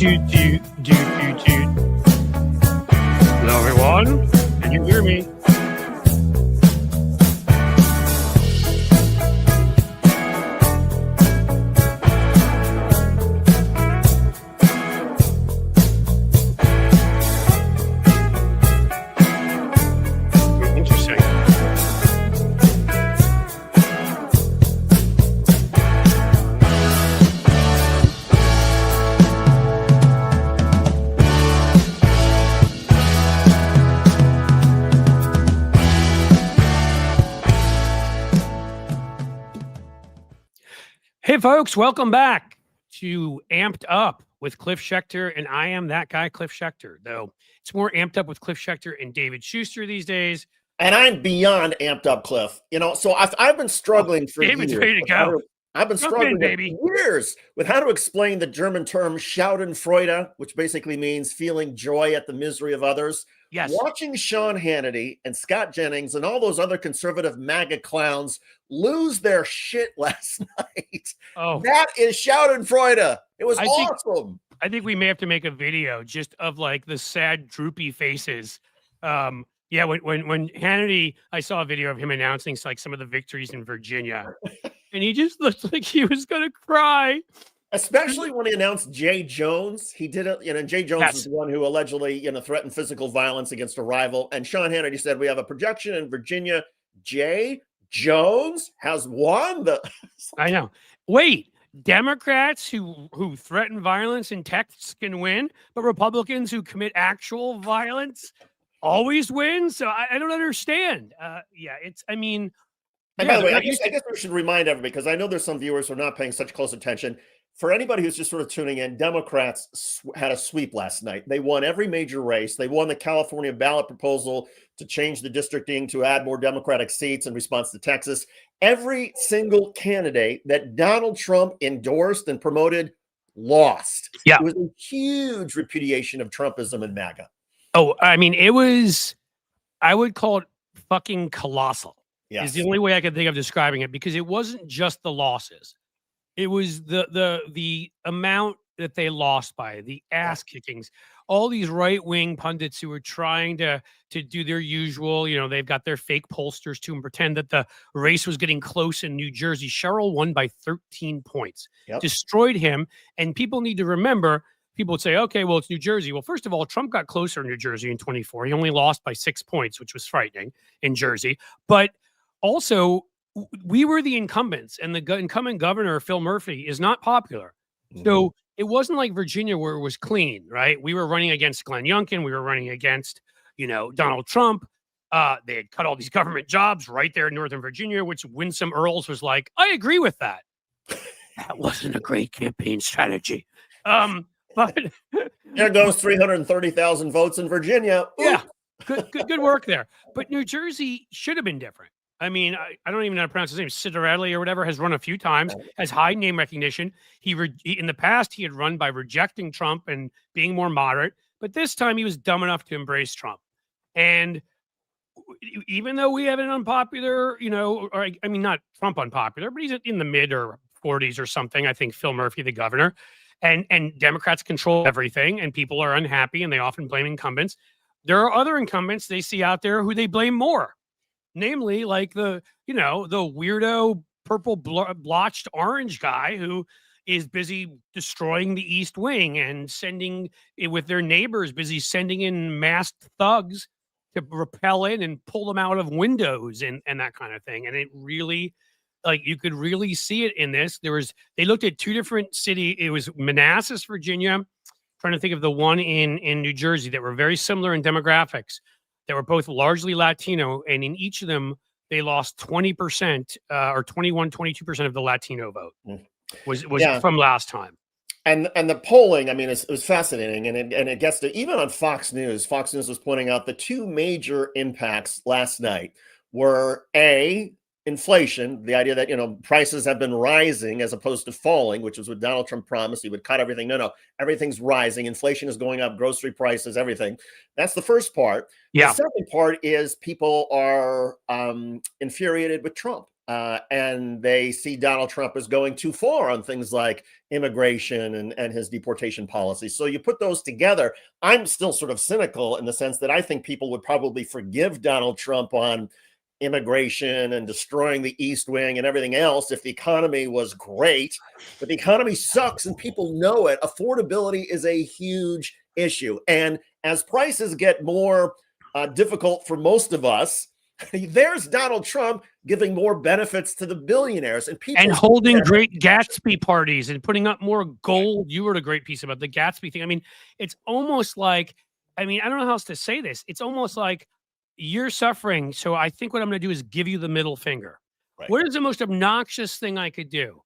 Doot, doot, doot, doot, doot. Hello, everyone. Can you hear me? Interesting. Hey, folks, welcome back to Amped Up with Cliff Schechter, and I am that guy, Cliff Schechter, though it's more amped up with Cliff Schechter and David Schuster these days. And I'm beyond amped up, Cliff. You know, so I've been struggling for David's years. ready to go. I've been Jump struggling in, baby. for years with how to explain the German term Schadenfreude, which basically means feeling joy at the misery of others. Yes. Watching Sean Hannity and Scott Jennings and all those other conservative MAGA clowns lose their shit last night. Oh, That is Schadenfreude. It was awesome. I think we may have to make a video just of like the sad, droopy faces. Yeah, when Hannity, I saw a video of him announcing like some of the victories in Virginia, and he just looked like he was gonna cry. Especially when he announced Jay Jones. He did it, Jay Jones is the one who allegedly, threatened physical violence against a rival. And Sean Hannity said, we have a projection in Virginia. Jay Jones has won the. I know. Wait, Democrats who threaten violence in texts can win, but Republicans who commit actual violence always win. So I don't understand. Yeah, it's, I mean. And by the way, I guess we should remind everybody, because I know there's some viewers who are not paying such close attention. For anybody who's just sort of tuning in, Democrats had a sweep last night. They won every major race. They won the California ballot proposal to change the districting to add more Democratic seats in response to Texas. Every single candidate that Donald Trump endorsed and promoted lost. Yeah. It was a huge repudiation of Trumpism and MAGA. Oh, I mean, it was, I would call it fucking colossal. Yes. Is the only way I could think of describing it, because it wasn't just the losses. It was the amount that they lost by, the ass kickings. All these right-wing pundits who were trying to do their usual, they've got their fake pollsters to and pretend that the race was getting close in New Jersey. Sherrill won by 13 points, destroyed him. And people need to remember, people would say, okay, well, it's New Jersey. Well, first of all, Trump got closer in New Jersey in 24. He only lost by 6 points, which was frightening in Jersey. But also, we were the incumbents, and the incumbent governor, Phil Murphy, is not popular. Mm-hmm. So it wasn't like Virginia where it was clean, right? We were running against Glenn Youngkin. We were running against, Donald Trump. They had cut all these government jobs right there in Northern Virginia, which Winsome Earls was like, I agree with that. That wasn't a great campaign strategy. But there goes 330,000 votes in Virginia. Ooh. Yeah, good work there. But New Jersey should have been different. I mean, I don't even know how to pronounce his name. Citarelli or whatever has run a few times, has high name recognition. In the past, he had run by rejecting Trump and being more moderate. But this time he was dumb enough to embrace Trump. And even though we have an unpopular, not Trump unpopular, but he's in the mid or 40s or something. I think Phil Murphy, the governor, and Democrats control everything, and people are unhappy, and they often blame incumbents. There are other incumbents they see out there who they blame more. Namely, like the weirdo purple blotched orange guy who is busy destroying the East Wing and sending it with their neighbors, busy sending in masked thugs to rappel in and pull them out of windows and that kind of thing. And it really, you could really see it in this. They looked at two different cities. It was Manassas, Virginia, trying to think of the one in New Jersey that were very similar in demographics. They were both largely Latino, and in each of them, they lost 20% or 21, 22% of the Latino vote was from last time. And the polling, I mean, it was fascinating, and it gets to, even on Fox News was pointing out the two major impacts last night were inflation, the idea that, prices have been rising as opposed to falling, which is what Donald Trump promised. He would cut everything. No, everything's rising. Inflation is going up, grocery prices, everything. That's the first part. Yeah. The second part is people are infuriated with Trump. and they see Donald Trump as going too far on things like immigration and his deportation policy. So you put those together. I'm still sort of cynical in the sense that I think people would probably forgive Donald Trump on immigration and destroying the East Wing and everything else if the economy was great. But the economy sucks and people know it. Affordability is a huge issue. And as prices get more difficult for most of us, there's Donald Trump giving more benefits to the billionaires and people, and holding great Gatsby parties and putting up more gold. You wrote a great piece about the Gatsby thing. I mean, it's almost like, I mean, I don't know how else to say this. It's almost like you're suffering. So I think what I'm going to do is give you the middle finger. Right. What is the most obnoxious thing I could do?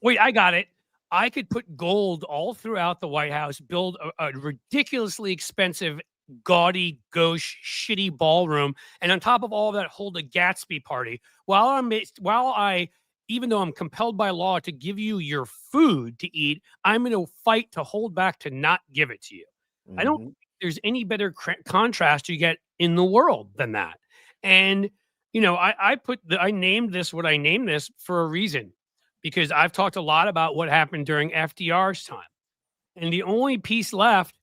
Wait, I got it. I could put gold all throughout the White House, build a ridiculously expensive, gaudy, gauche, shitty ballroom, and on top of all of that, hold a Gatsby party even though I'm compelled by law to give you your food to eat, I'm going to fight to hold back to not give it to you. Mm-hmm. I don't think there's any better contrast you get in the world than that. And, you know, I named this what I named this for a reason, because I've talked a lot about what happened during FDR's time. And the only piece left,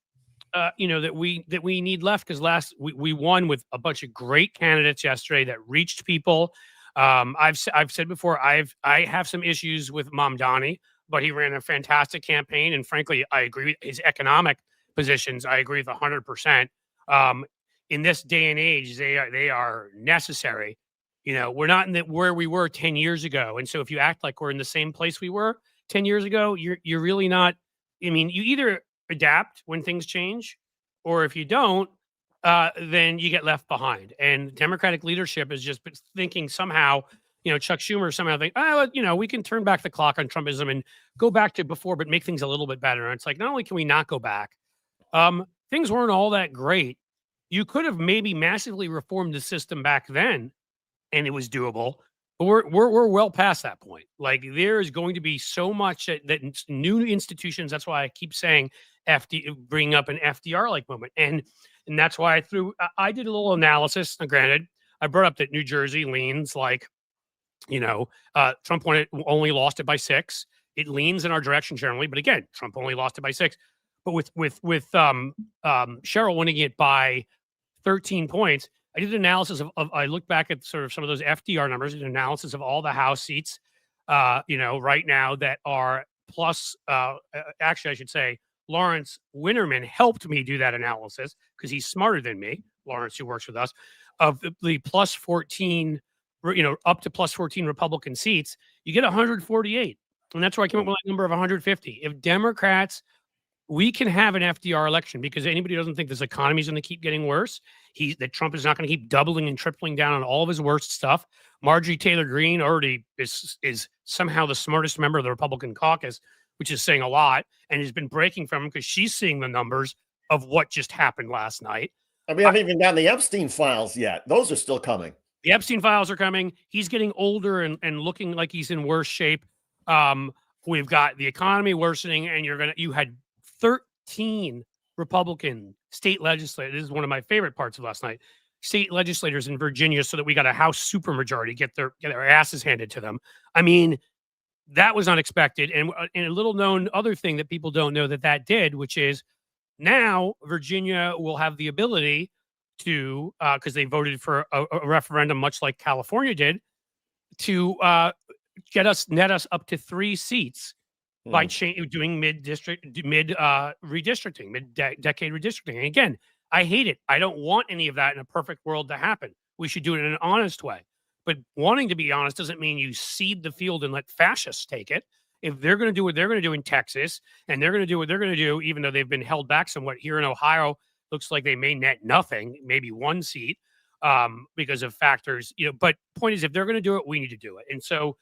you know, that we need left, because we won with a bunch of great candidates yesterday that reached people. I've said before, I have some issues with Mamdani, but he ran a fantastic campaign, and frankly, I agree with his economic positions. I agree with 100%. In this day and age, they are necessary. You know, we're not in where we were 10 years ago, and so if you act like we're in the same place we were 10 years ago, you're really not. I mean, you either adapt when things change, or if you don't, then you get left behind. And Democratic leadership is just thinking somehow, you know, Chuck Schumer somehow think, oh, you know, we can turn back the clock on Trumpism and go back to before, but make things a little bit better. And it's like, not only can we not go back, things weren't all that great. You could have maybe massively reformed the system back then, and it was doable. But we're well past that point. Like, there is going to be so much that new institutions. That's why I keep saying bringing up an FDR-like moment, and that's why I did a little analysis. Now, granted, I brought up that New Jersey leans like, you know, Trump only lost it by 6. It leans in our direction generally, but again, Trump only lost it by 6. But with Cheryl winning it by 13 points. I did an analysis of I looked back at sort of some of those FDR numbers, an analysis of all the House seats, you know, right now that are plus, actually, I should say, Lawrence Winterman helped me do that analysis because he's smarter than me, Lawrence, who works with us, of the plus 14, you know, up to plus 14 Republican seats, you get 148. And that's where I came up with a number of 150. If Democrats, we can have an FDR election, because anybody who doesn't think this economy is going to keep getting worse, that Trump is not going to keep doubling and tripling down on all of his worst stuff. Marjorie Taylor Greene already is somehow the smartest member of the Republican caucus, which is saying a lot, and has been breaking from him because she's seeing the numbers of what just happened last night. And we haven't even gotten the Epstein files yet. Those are still coming. The Epstein files are coming. He's getting older and looking like he's in worse shape. We've got the economy worsening, and you had 13 Republican state legislators. This is one of my favorite parts of last night. State legislators in Virginia, so that we got a House supermajority, get their asses handed to them. I mean, that was unexpected. And a little known other thing that people don't know that did, which is now Virginia will have the ability to, because they voted for a referendum, much like California did, to net us up to 3 seats by doing mid-decade redistricting. And again, I hate it. I don't want any of that in a perfect world to happen. We should do it in an honest way. But wanting to be honest doesn't mean you cede the field and let fascists take it. If they're going to do what they're going to do in Texas, and they're going to do what they're going to do, even though they've been held back somewhat here in Ohio, looks like they may net nothing, maybe 1 seat, because of factors. You know, but point is, if they're going to do it, we need to do it. And so,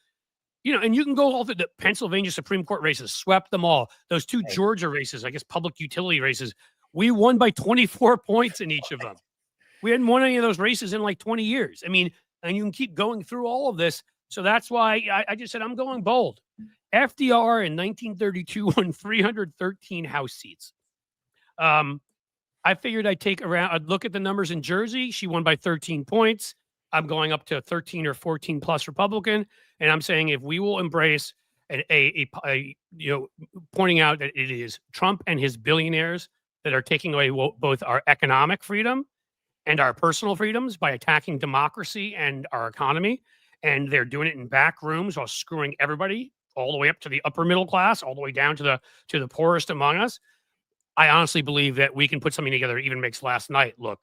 you know, and you can go all through the Pennsylvania Supreme Court races, swept them all. Those 2 Georgia races, I guess public utility races, we won by 24 points in each of them. We hadn't won any of those races in like 20 years. I mean, and you can keep going through all of this. So that's why I just said I'm going bold. FDR in 1932 won 313 House seats. I figured I'd look at the numbers in Jersey. She won by 13 points. I'm going up to 13 or 14 plus Republican, and I'm saying if we will embrace pointing out that it is Trump and his billionaires that are taking away both our economic freedom and our personal freedoms by attacking democracy and our economy, and they're doing it in back rooms while screwing everybody all the way up to the upper middle class, all the way down to the poorest among us. I honestly believe that we can put something together that even makes last night look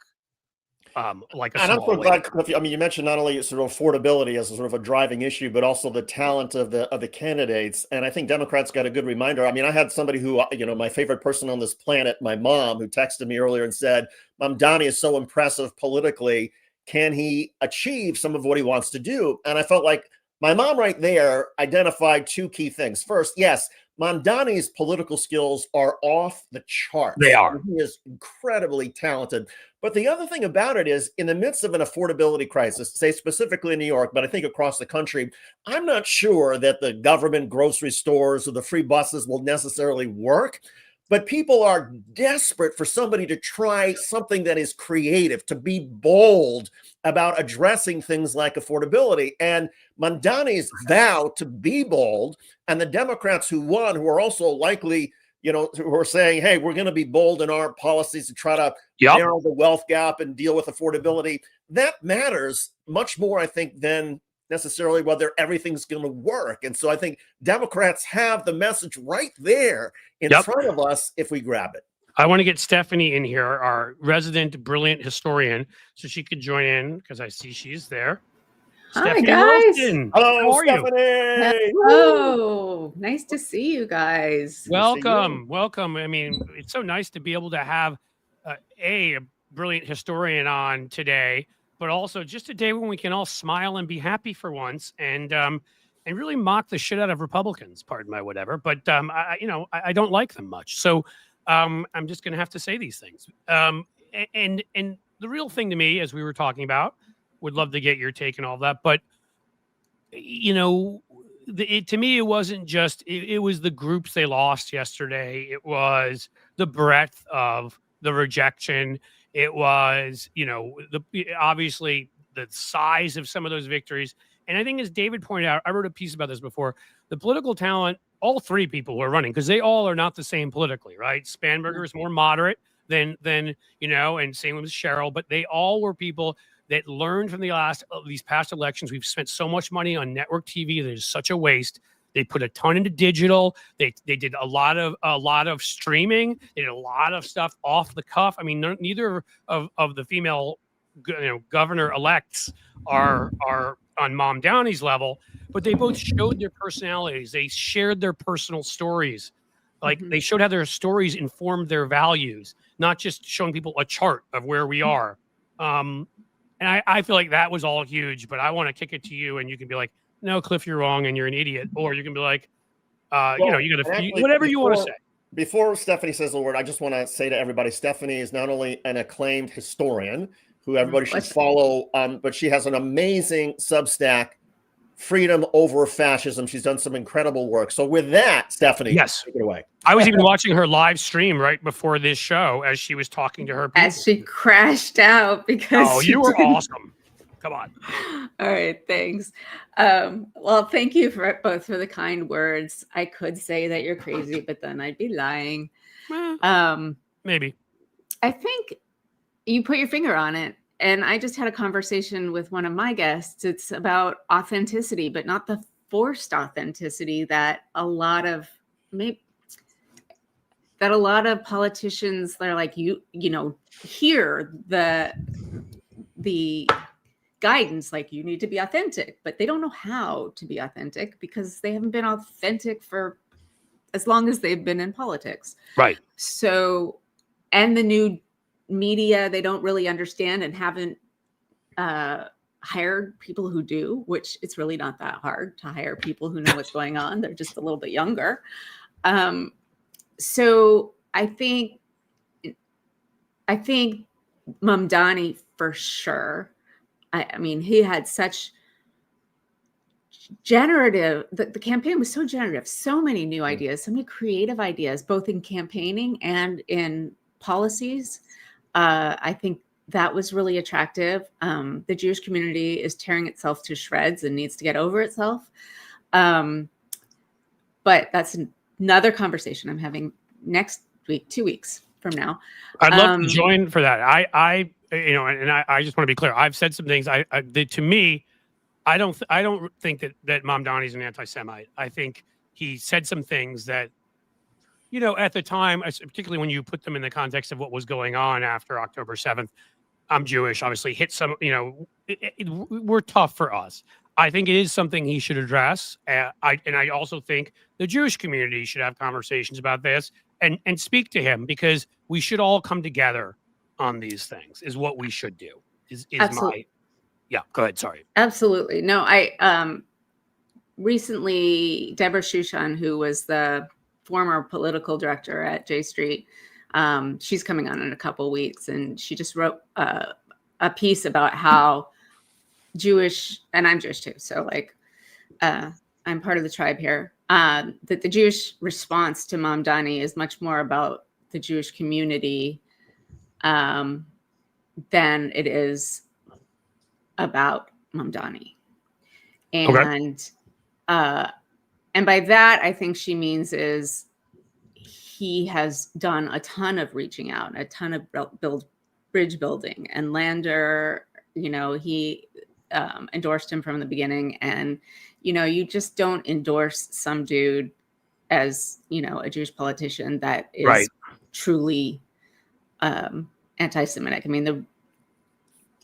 like a and I'm small so glad, Cliff, I mean, you mentioned not only sort of affordability as a sort of a driving issue, but also the talent of the candidates. And I think Democrats got a good reminder. I mean, I had somebody who, my favorite person on this planet, my mom, who texted me earlier and said, Mom, Donnie is so impressive politically. Can he achieve some of what he wants to do? And I felt like my mom right there identified two key things. First, yes, Mamdani's political skills are off the charts. They are. He is incredibly talented. But the other thing about it is, in the midst of an affordability crisis, say specifically in New York, but I think across the country, I'm not sure that the government grocery stores or the free buses will necessarily work. But people are desperate for somebody to try something that is creative, to be bold about addressing things like affordability. And Mamdani's vow to be bold, and the Democrats who won, who are also likely, who are saying, hey, we're going to be bold in our policies to try to narrow the wealth gap and deal with affordability. That matters much more, I think, than necessarily whether everything's going to work. And so I think Democrats have the message right there in front of us if we grab it. I want to get Stephanie in here, our resident brilliant historian, so she could join in because I see she's there. Hi, Stephanie guys. Wilson. Hello, How are Stephanie. you? Hello. Nice to see you guys. Welcome. Welcome. I mean, it's so nice to be able to have a brilliant historian on today, but also just a day when we can all smile and be happy for once, and really mock the shit out of Republicans. Pardon my whatever, but I don't like them much, so I'm just going to have to say these things. And the real thing to me, as we were talking about, would love to get your take and all that, but to me, it wasn't just it was the groups they lost yesterday. It was the breadth of the rejection. It was, obviously the size of some of those victories. And I think, as David pointed out, I wrote a piece about this before, the political talent, all three people who are running, because they all are not the same politically, right? Spanberger is more moderate than and same with Cheryl, but they all were people that learned from these past elections. We've spent so much money on network TV that is such a waste. They put a ton into digital. They did a lot of streaming. They did a lot of stuff off the cuff. I mean, neither of the female governor elects are on Mom Downey's level, but they both showed their personalities. They shared their personal stories. Like they showed how their stories informed their values, not just showing people a chart of where we are. And I feel like that was all huge, but I want to kick it to you, and you can be like, no, Cliff, you're wrong, and you're an idiot. Or you can be like, you got to, whatever you want to say. Before Stephanie says the word, I just want to say to everybody, Stephanie is not only an acclaimed historian who everybody should follow, but she has an amazing Substack, Freedom Over Fascism. She's done some incredible work. So with that, Stephanie, take it away. I was even watching her live stream right before this show as she was talking to her people. As she crashed out because you were awesome. Come on. All right, thanks. Well, thank you both for the kind words. I could say that you're crazy, but then I'd be lying. Maybe. I think you put your finger on it. And I just had a conversation with one of my guests. It's about authenticity, but not the forced authenticity that a lot of politicians, they're like, hear the guidance, like you need to be authentic, but they don't know how to be authentic because they haven't been authentic for as long as they've been in politics. Right. So, and the new media, they don't really understand and haven't hired people who do, which it's really not that hard to hire people who know what's going on. They're just a little bit younger. So I think Mamdani for sure. I mean, he had such generative, the campaign was so generative, so many new ideas, so many creative ideas, both in campaigning and in policies. I think that was really attractive. The Jewish community is tearing itself to shreds and needs to get over itself. But that's another conversation I'm having next week, 2 weeks from now. I'd love to join for that. I just want to be clear. I've said some things. To me, I don't think that Mamdani's an anti-Semite. I think he said some things that, at the time, particularly when you put them in the context of what was going on after October 7th, I'm Jewish, obviously hit some, we're tough for us. I think it is something he should address. I also think the Jewish community should have conversations about this and speak to him, because we should all come together on these things is what we should do. Yeah, go ahead. Sorry. Absolutely. No, I recently, Deborah Shushan, who was the former political director at J Street, she's coming on in a couple weeks, and she just wrote a piece about how Jewish, and I'm Jewish too, so I'm part of the tribe here, that the Jewish response to Mamdani is much more about the Jewish community than it is about Mamdani. And and by that, I think she means is he has done a ton of reaching out, a ton of bridge building, and Lander, he endorsed him from the beginning. And, you just don't endorse some dude as, a Jewish politician that is truly anti-Semitic. I mean,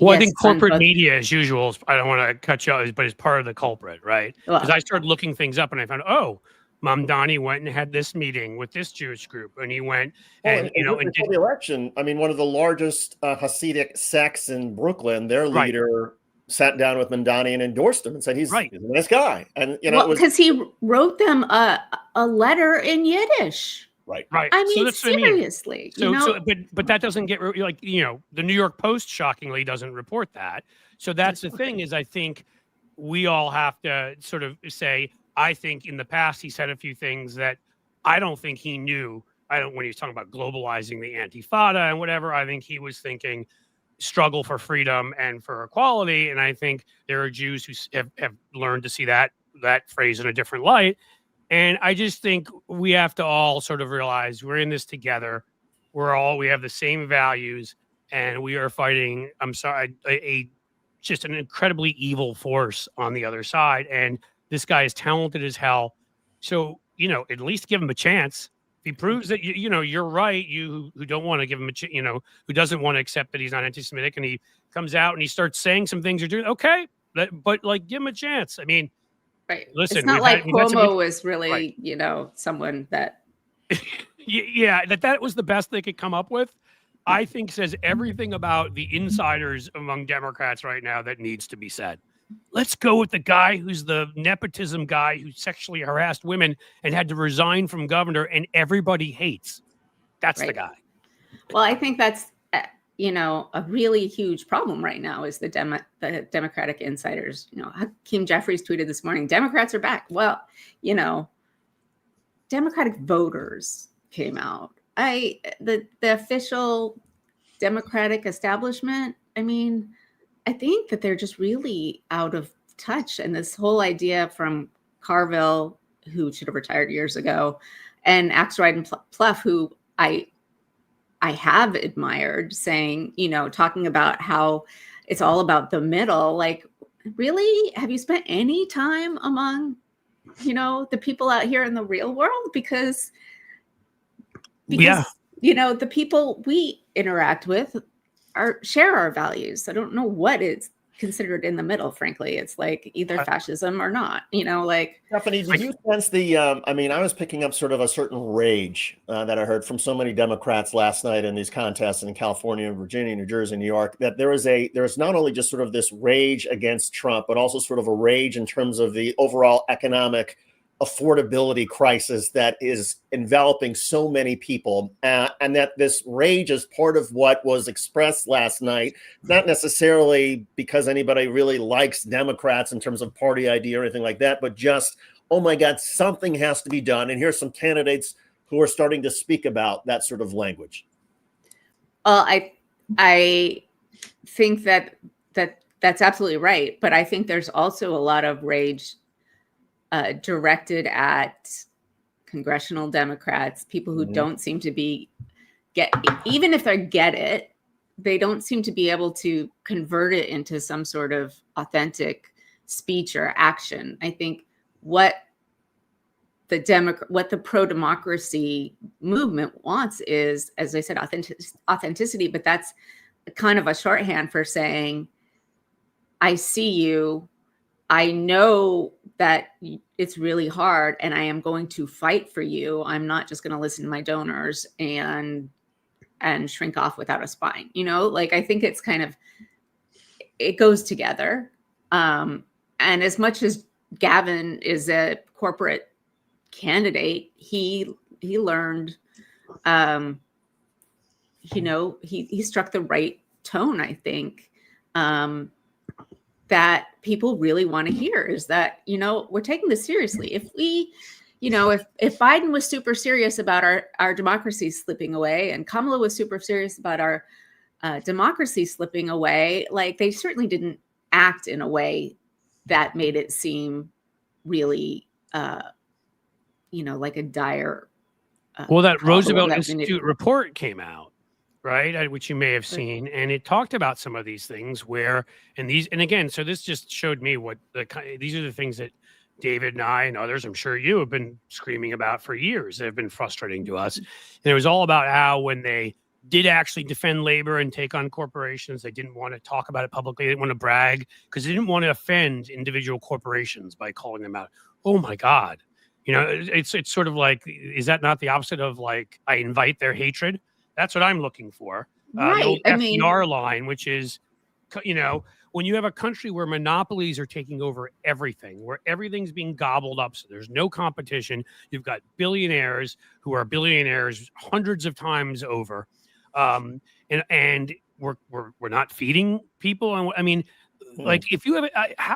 I think corporate media, as usual, I don't want to cut you off, but is part of the culprit, right? Because I started looking things up and I found, Mamdani went and had this meeting with this Jewish group, and he went and did the election. I mean, one of the largest Hasidic sects in Brooklyn, their leader sat down with Mamdani and endorsed him and said he's a nice guy. And because he wrote them a letter in Yiddish. Right. I mean, seriously. But that doesn't get the New York Post shockingly doesn't report that. So that's the thing is, I think we all have to sort of say, I think in the past he said a few things that I don't think he knew. When he was talking about globalizing the Antifada and whatever, I think he was thinking struggle for freedom and for equality. And I think there are Jews who have learned to see that phrase in a different light. And I just think we have to all sort of realize we're in this together. We have the same values, and we are fighting, just an incredibly evil force on the other side. And this guy is talented as hell. So, at least give him a chance. If he proves that, you're right, you who don't want to give him who doesn't want to accept that he's not anti-Semitic, and he comes out and he starts saying some things you're doing, okay, but give him a chance. I mean, right. Listen, it's not like Cuomo was really, someone that. That was the best they could come up with. I think says everything about the insiders among Democrats right now that needs to be said. Let's go with the guy who's the nepotism guy who sexually harassed women and had to resign from governor, and everybody hates. That's the guy. Well, I think that's a really huge problem right now is the Democratic insiders. Hakeem Jeffries tweeted this morning, Democrats are back. Well, Democratic voters came out. The official Democratic establishment, I think that they're just really out of touch. And this whole idea from Carville, who should have retired years ago, and Axelrod and Plouffe, who I have admired, saying, talking about how it's all about the middle. Like, really? Have you spent any time among, the people out here in the real world? Because the people we interact with share our values. I don't know what is considered in the middle, frankly. It's like either fascism or not, Stephanie, did you sense I was picking up sort of a certain rage that I heard from so many Democrats last night in these contests in California, Virginia, New Jersey, New York, that there's not only just sort of this rage against Trump, but also sort of a rage in terms of the overall economic affordability crisis that is enveloping so many people, and that this rage is part of what was expressed last night, not necessarily because anybody really likes Democrats in terms of party idea or anything like that, but just, oh my God, something has to be done. And here's some candidates who are starting to speak about that sort of language. Well, I think that's absolutely right. But I think there's also a lot of rage directed at congressional Democrats, people who don't seem to even if they get it, they don't seem to be able to convert it into some sort of authentic speech or action. I think what the pro-democracy movement wants is, as I said, authenticity, but that's kind of a shorthand for saying, I see you, I know that it's really hard, and I am going to fight for you. I'm not just going to listen to my donors and shrink off without a spine. Like, I think it's kind of, it goes together. And as much as Gavin is a corporate candidate, he learned, he struck the right tone, I think, that people really want to hear, is that, we're taking this seriously. If we, if Biden was super serious about our democracy slipping away, and Kamala was super serious about our democracy slipping away, like, they certainly didn't act in a way that made it seem really, like a dire. Well, that Roosevelt Institute report came out, right, which you may have seen, and it talked about some of these things where, and again, so this just showed me what these are the things that David and I and others, I'm sure you have been screaming about for years, that have been frustrating to us. And it was all about how when they did actually defend labor and take on corporations, they didn't want to talk about it publicly. They didn't want to brag because they didn't want to offend individual corporations by calling them out. Oh my God. It's sort of like, is that not the opposite of, like, I invite their hatred? That's what I'm looking for. Right. The FDR line, which is, when you have a country where monopolies are taking over everything, where everything's being gobbled up, so there's no competition. You've got billionaires who are billionaires hundreds of times over, and we're not feeding people. I mean, like, if you have,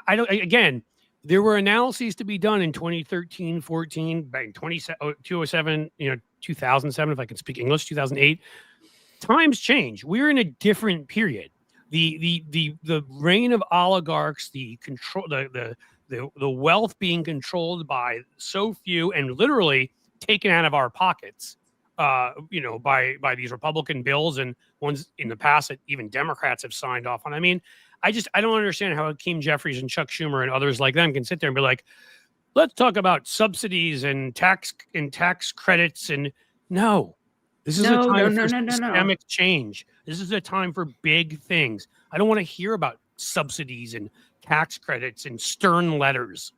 I don't. Again, there were analyses to be done in 2013, 14, back in 2007, 2007, if I can speak English, 2008. Times change. We're in a different period. The reign of oligarchs, the control, the wealth being controlled by so few and literally taken out of our pockets, by these Republican bills and ones in the past that even Democrats have signed off on. I mean, I don't understand how Hakeem Jeffries and Chuck Schumer and others like them can sit there and be like, let's talk about subsidies and tax credits. And no, this is a time for systemic change. This is a time for big things. I don't want to hear about subsidies and tax credits and stern letters,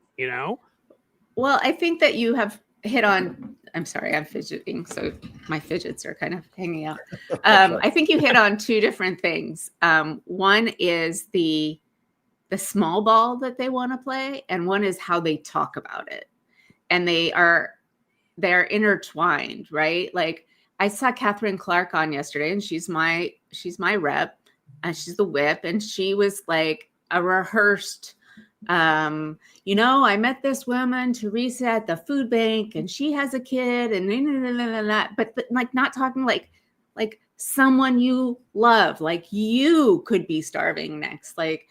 Well, I think that you have hit on, I'm sorry, I'm fidgeting, so my fidgets are kind of hanging out. I think you hit on two different things. One is the small ball that they want to play, and one is how they talk about it. And they're intertwined, right? Like, I saw Catherine Clark on yesterday, and she's my rep, and she's the whip, and she was like a rehearsed, I met this woman, Teresa, at the food bank, and she has a kid, and but like, not talking like someone you love, like you could be starving next. Like,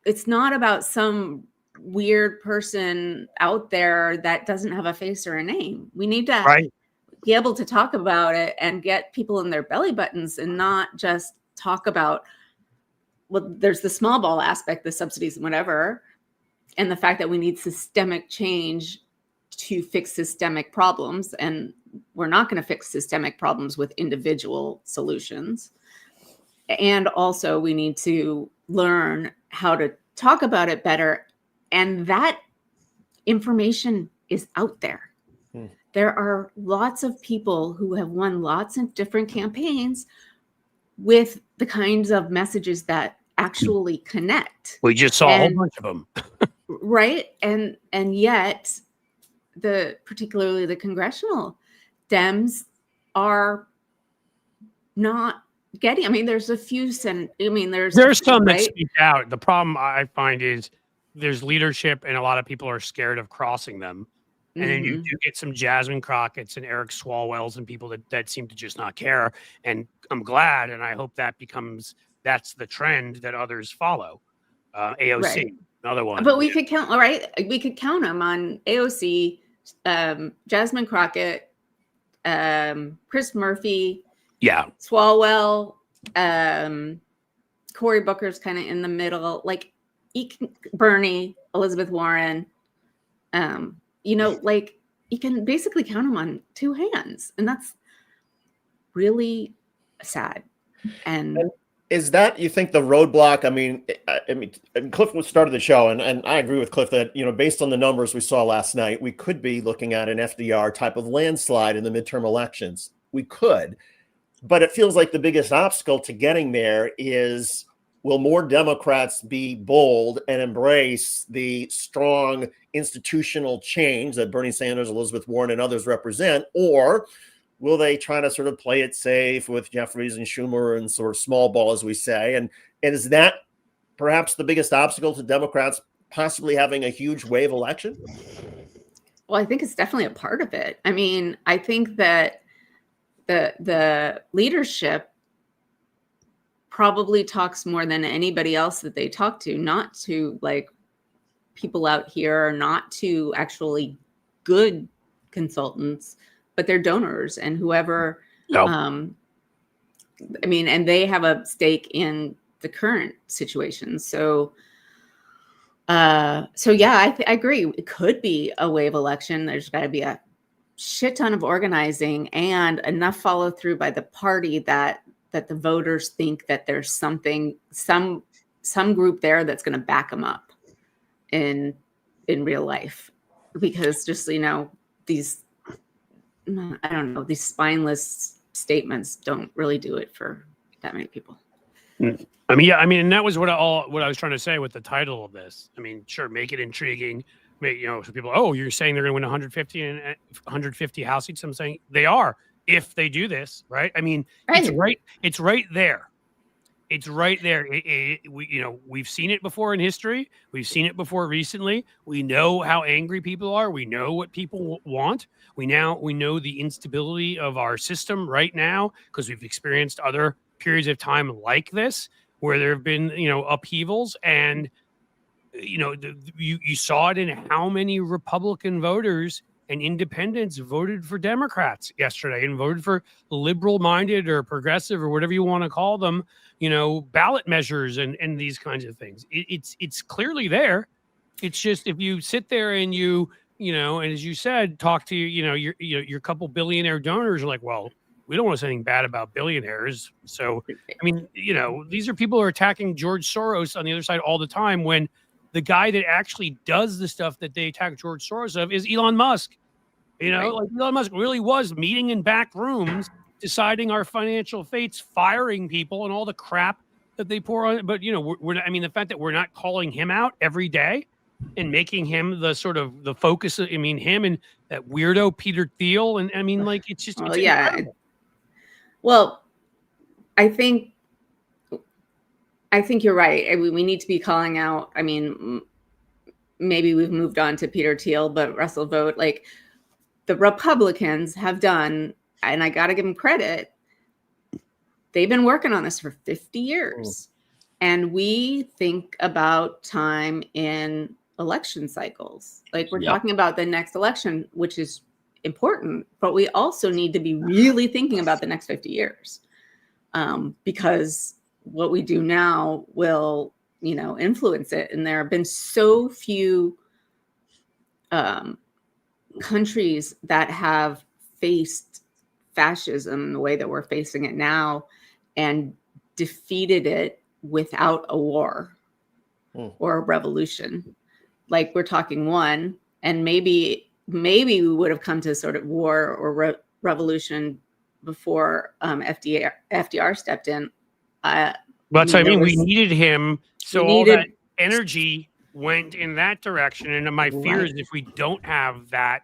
it's not about some weird person out there that doesn't have a face or a name. We need to be able to talk about it and get people in their belly buttons, and not just talk about, well, there's the small ball aspect, the subsidies and whatever, and the fact that we need systemic change to fix systemic problems. And we're not going to fix systemic problems with individual solutions. And also, we need to learn how to talk about it better. And that information is out there. There are lots of people who have won lots of different campaigns with the kinds of messages that actually connect. We just saw a whole bunch of them. Right. And yet, particularly the congressional Dems are not getting, I mean, there's a few, there's some that speak out. The problem I find is there's leadership, and a lot of people are scared of crossing them. And then you do get some Jasmine Crockett's and Eric Swalwells and people that seem to just not care. And I'm glad, and I hope that becomes that's the trend that others follow. AOC, Right. another one. But we could count, all right, we could count them on AOC, Jasmine Crockett, Chris Murphy, Swalwell, Cory Booker's kind of in the middle, like Bernie, Elizabeth Warren, you know, like you can basically count them on two hands, and that's really sad. And is that, you think, the roadblock? I mean, Cliff started the show, and I agree with Cliff that, you know, based on the numbers we saw last night, we could be looking at an FDR type of landslide in the midterm elections. We could, but it feels like the biggest obstacle to getting there is, will more Democrats be bold and embrace the strong institutional change that Bernie Sanders, Elizabeth Warren, and others represent, or will they try to sort of play it safe with Jeffries and Schumer and sort of small ball, as we say? And is that perhaps the biggest obstacle to Democrats possibly having a huge wave election? Well, I think it's definitely a part of it. I mean, I think that the leadership probably talks more than anybody else that they talk to, not to like people out here, or not to actually good consultants, but they're donors and whoever. I mean, and they have a stake in the current situation. So yeah, I agree. It could be a wave election. There's got to be a shit ton of organizing and enough follow through by the party that the voters think that there's something, some group there that's going to back them up in real life. Because just, you know, these, I don't know, these spineless statements don't really do it for that many people. I mean, yeah, I mean, and that was what I was trying to say with the title of this. I mean, sure, make it intriguing. You know, so people, oh, you're saying they're going to win 150 House seats. I'm saying they are, if they do this, right? I mean, It's right there. It's right there. You know, we've seen it before in history. We've seen it before recently. We know how angry people are. We know what people want. We know the instability of our system right now because we've experienced other periods of time like this where there have been, you know, upheavals, and you know, you saw it in how many Republican voters and independents voted for Democrats yesterday and voted for liberal-minded or progressive or whatever you want to call them, you know, ballot measures and these kinds of things. It's clearly there. It's just, if you sit there and you know, and as you said, talk to, you know, your couple billionaire donors are like, well, we don't want to say anything bad about billionaires. So, I mean, you know, these are people who are attacking George Soros on the other side all the time, when the guy that actually does the stuff that they attack George Soros of is Elon Musk. You know, like Elon Musk really was meeting in back rooms, deciding our financial fates, firing people and all the crap that they pour on. But, you know, we're not, I mean, the fact that we're not calling him out every day and making him the sort of the focus of, I mean, him and that weirdo Peter Thiel. And I mean, like, it's just, incredible. Well, I think you're right. I mean, we need to be calling out. I mean, maybe we've moved on to Peter Thiel, but Russell Vogt, like the Republicans have done, and I got to give them credit. They've been working on this for 50 years. And we think about time in election cycles. Like we're talking about the next election, which is important, but we also need to be really thinking about the next 50 years. Because what we do now will, you know, influence it. And there have been so few countries that have faced fascism the way that we're facing it now and defeated it without a war or a revolution. Like we're talking one, and maybe we would have come to sort of war or revolution before FDR stepped in. That's what I mean. We needed him, so all that energy went in that direction. And my fear is if we don't have that,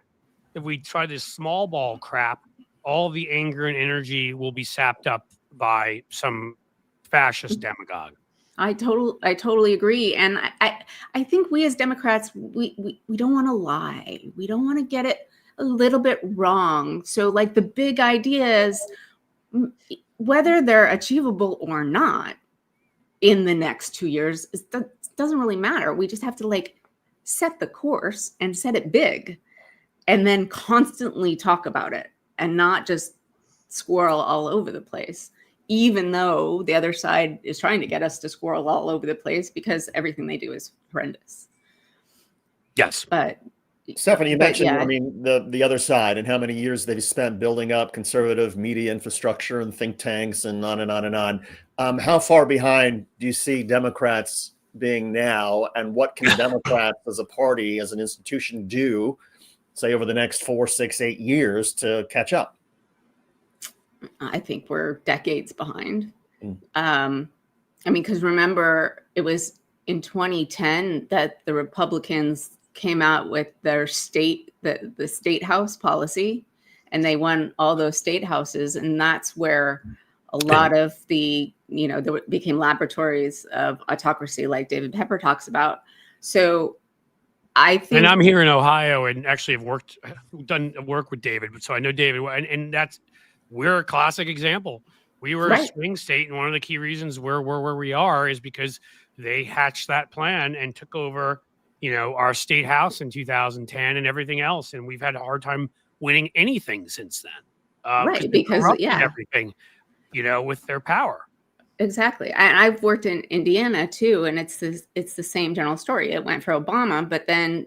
if we try this small ball crap, all the anger and energy will be sapped up by some fascist demagogue. I totally agree. And I think we as Democrats, we don't want to lie. We don't want to get it a little bit wrong. So like the big ideas, whether they're achievable or not, in the next 2 years, that doesn't really matter. We just have to like set the course and set it big, and then constantly talk about it and not just squirrel all over the place, even though the other side is trying to get us to squirrel all over the place because everything they do is horrendous. Yes. But Stephanie, you mentioned, yeah. I mean, the other side and how many years they've spent building up conservative media infrastructure and think tanks and on and on and on. How far behind do you see Democrats being now, and what can Democrats as a party, as an institution do, say, over the next 4, 6, 8 years to catch up? I think we're decades behind. I mean, because remember, it was in 2010 that the Republicans came out with their the state house policy, and they won all those state houses. And that's where a lot of the, there became laboratories of autocracy like David Pepper talks about. So I think, and I'm here in Ohio and actually have done work with David. So I know David, and we're a classic example. We were a swing state, and one of the key reasons we're where we are is because they hatched that plan and took over, our state house in 2010 and everything else. And we've had a hard time winning anything since then. Because everything, with their power. Exactly. And I've worked in Indiana too, and it's the same general story. It went for Obama, but then,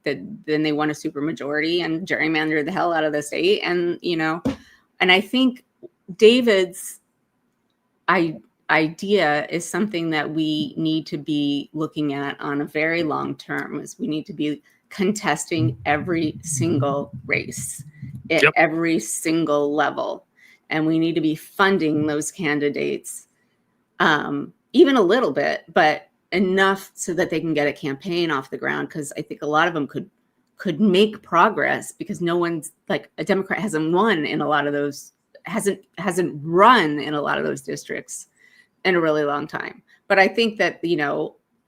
then they won a supermajority and gerrymandered the hell out of the state. And, and I think David's idea is something that we need to be looking at on a very long term. Is we need to be contesting every single race at every single level. And we need to be funding those candidates, even a little bit, but enough so that they can get a campaign off the ground. Because I think a lot of them could make progress, because no one's like, a Democrat hasn't won in a lot of those, hasn't run in a lot of those districts in a really long time. But I think that,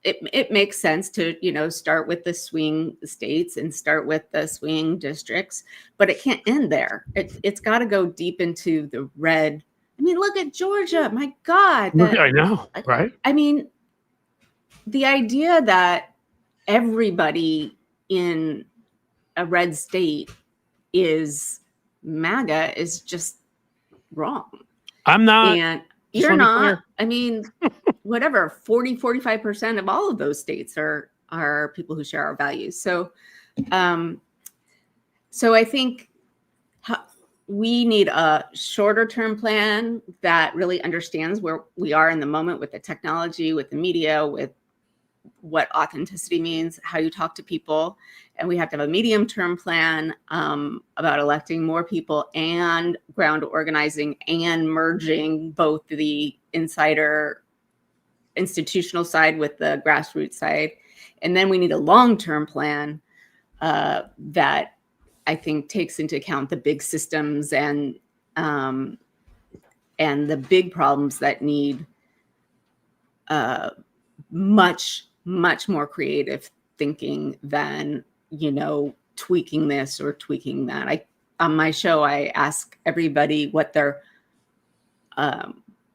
it makes sense to, start with the swing states and start with the swing districts, but it can't end there. It's got to go deep into the red. I mean, look at Georgia. My God. I know, right? I mean, the idea that everybody in a red state is MAGA is just wrong. I'm not. And you're not. I mean, whatever, 45% of all of those states are people who share our values. So, so I think we need a shorter term plan that really understands where we are in the moment with the technology, with the media, with what authenticity means, how you talk to people. And we have to have a medium term plan about electing more people and ground organizing and merging both the institutional side with the grassroots side. And then we need a long-term plan that I think takes into account the big systems and the big problems that need much more creative thinking than, tweaking this or tweaking that. On my show, I ask everybody what their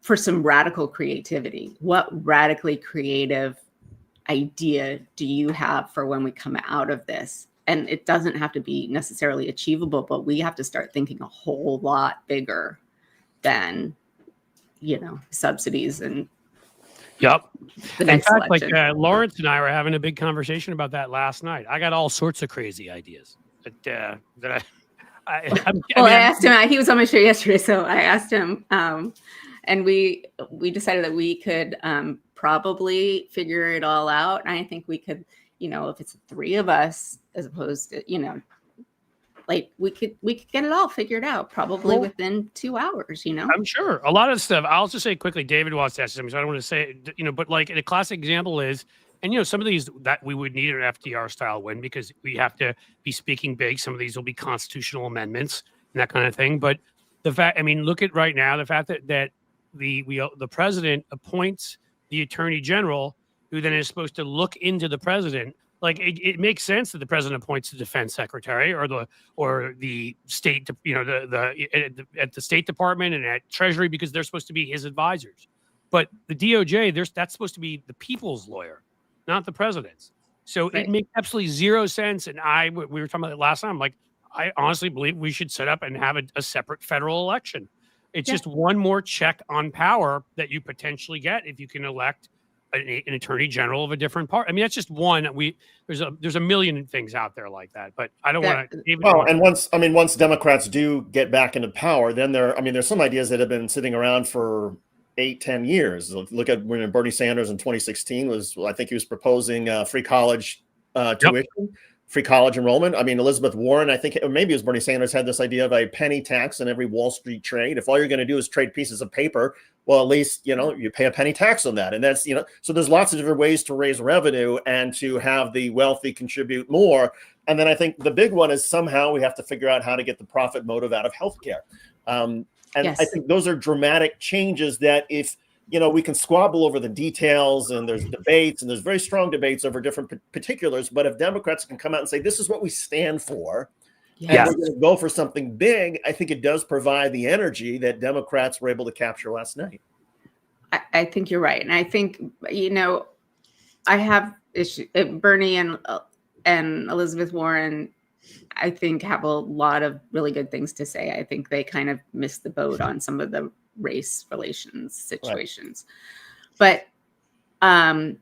for some radical creativity. What radically creative idea do you have for when we come out of this? And it doesn't have to be necessarily achievable, but we have to start thinking a whole lot bigger than, subsidies and the next in fact, election. like Lawrence and I were having a big conversation about that last night. I got all sorts of crazy ideas that I asked him. He was on my show yesterday, so I asked him. And we decided that we could probably figure it all out. And I think we could, if it's 3 of us, as opposed to, like we could get it all figured out probably within 2 hours, I'm sure a lot of stuff. I'll just say quickly, David wants to ask something, so I don't want to say, but like a classic example is, and some of these that we would need an FDR style win because we have to be speaking big. Some of these will be constitutional amendments and that kind of thing. But the fact, look at right now, the fact that the president appoints the attorney general, who then is supposed to look into the president. Like it makes sense that the president appoints the defense secretary or the state, at the State Department and at Treasury, because they're supposed to be his advisors. But the DOJ, that's supposed to be the people's lawyer, not the president's. So it makes absolutely zero sense. And we were talking about it last time. Like, I honestly believe we should set up and have a separate federal election. It's just one more check on power that you potentially get if you can elect an attorney general of a different part. I mean, that's just one. There's a million things out there like that, but I don't want to. Well, and once Democrats do get back into power, then there's some ideas that have been sitting around for 8-10 years. Look at when Bernie Sanders in 2016 I think he was proposing free college tuition, free college enrollment. I mean, Elizabeth Warren, I think maybe it was Bernie Sanders, had this idea of a penny tax on every Wall Street trade. If all you're going to do is trade pieces of paper, well, at least, you pay a penny tax on that. And that's, so there's lots of different ways to raise revenue and to have the wealthy contribute more. And then I think the big one is somehow we have to figure out how to get the profit motive out of healthcare. I think those are dramatic changes that if, we can squabble over the details, and there's debates, and there's very strong debates over different particulars. But if Democrats can come out and say, this is what we stand for, and we're going to go for something big, I think it does provide the energy that Democrats were able to capture last night. I think you're right. And I think, I have issues. Bernie and Elizabeth Warren, I think, have a lot of really good things to say. I think they kind of missed the boat on some of the race relations situations. But and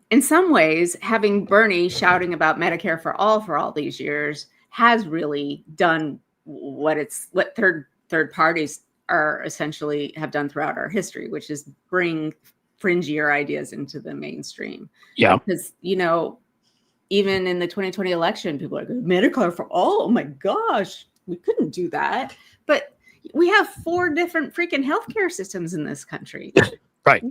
in some ways, having Bernie shouting about Medicare for all these years has really done what third parties are essentially have done throughout our history, which is bring fringier ideas into the mainstream. Yeah. Because, even in the 2020 election, people are like, Medicare for all, oh my gosh, we couldn't do that. But we have 4 different freaking healthcare systems in this country. Right.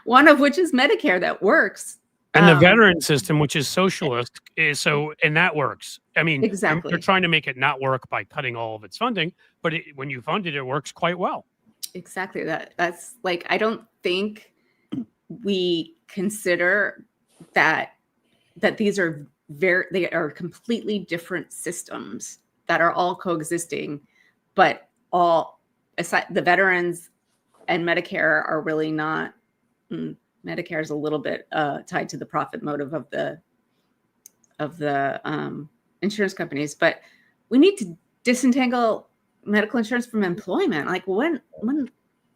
One of which is Medicare that works. And the veteran system, which is socialist, and that works. I mean, exactly. They're trying to make it not work by cutting all of its funding, but when you fund it, it works quite well. Exactly. That's like, I don't think we consider that these are they are completely different systems that are all coexisting, but all aside, the veterans and Medicare are really not. Medicare is a little bit tied to the profit motive of the insurance companies, but we need to disentangle medical insurance from employment. Like when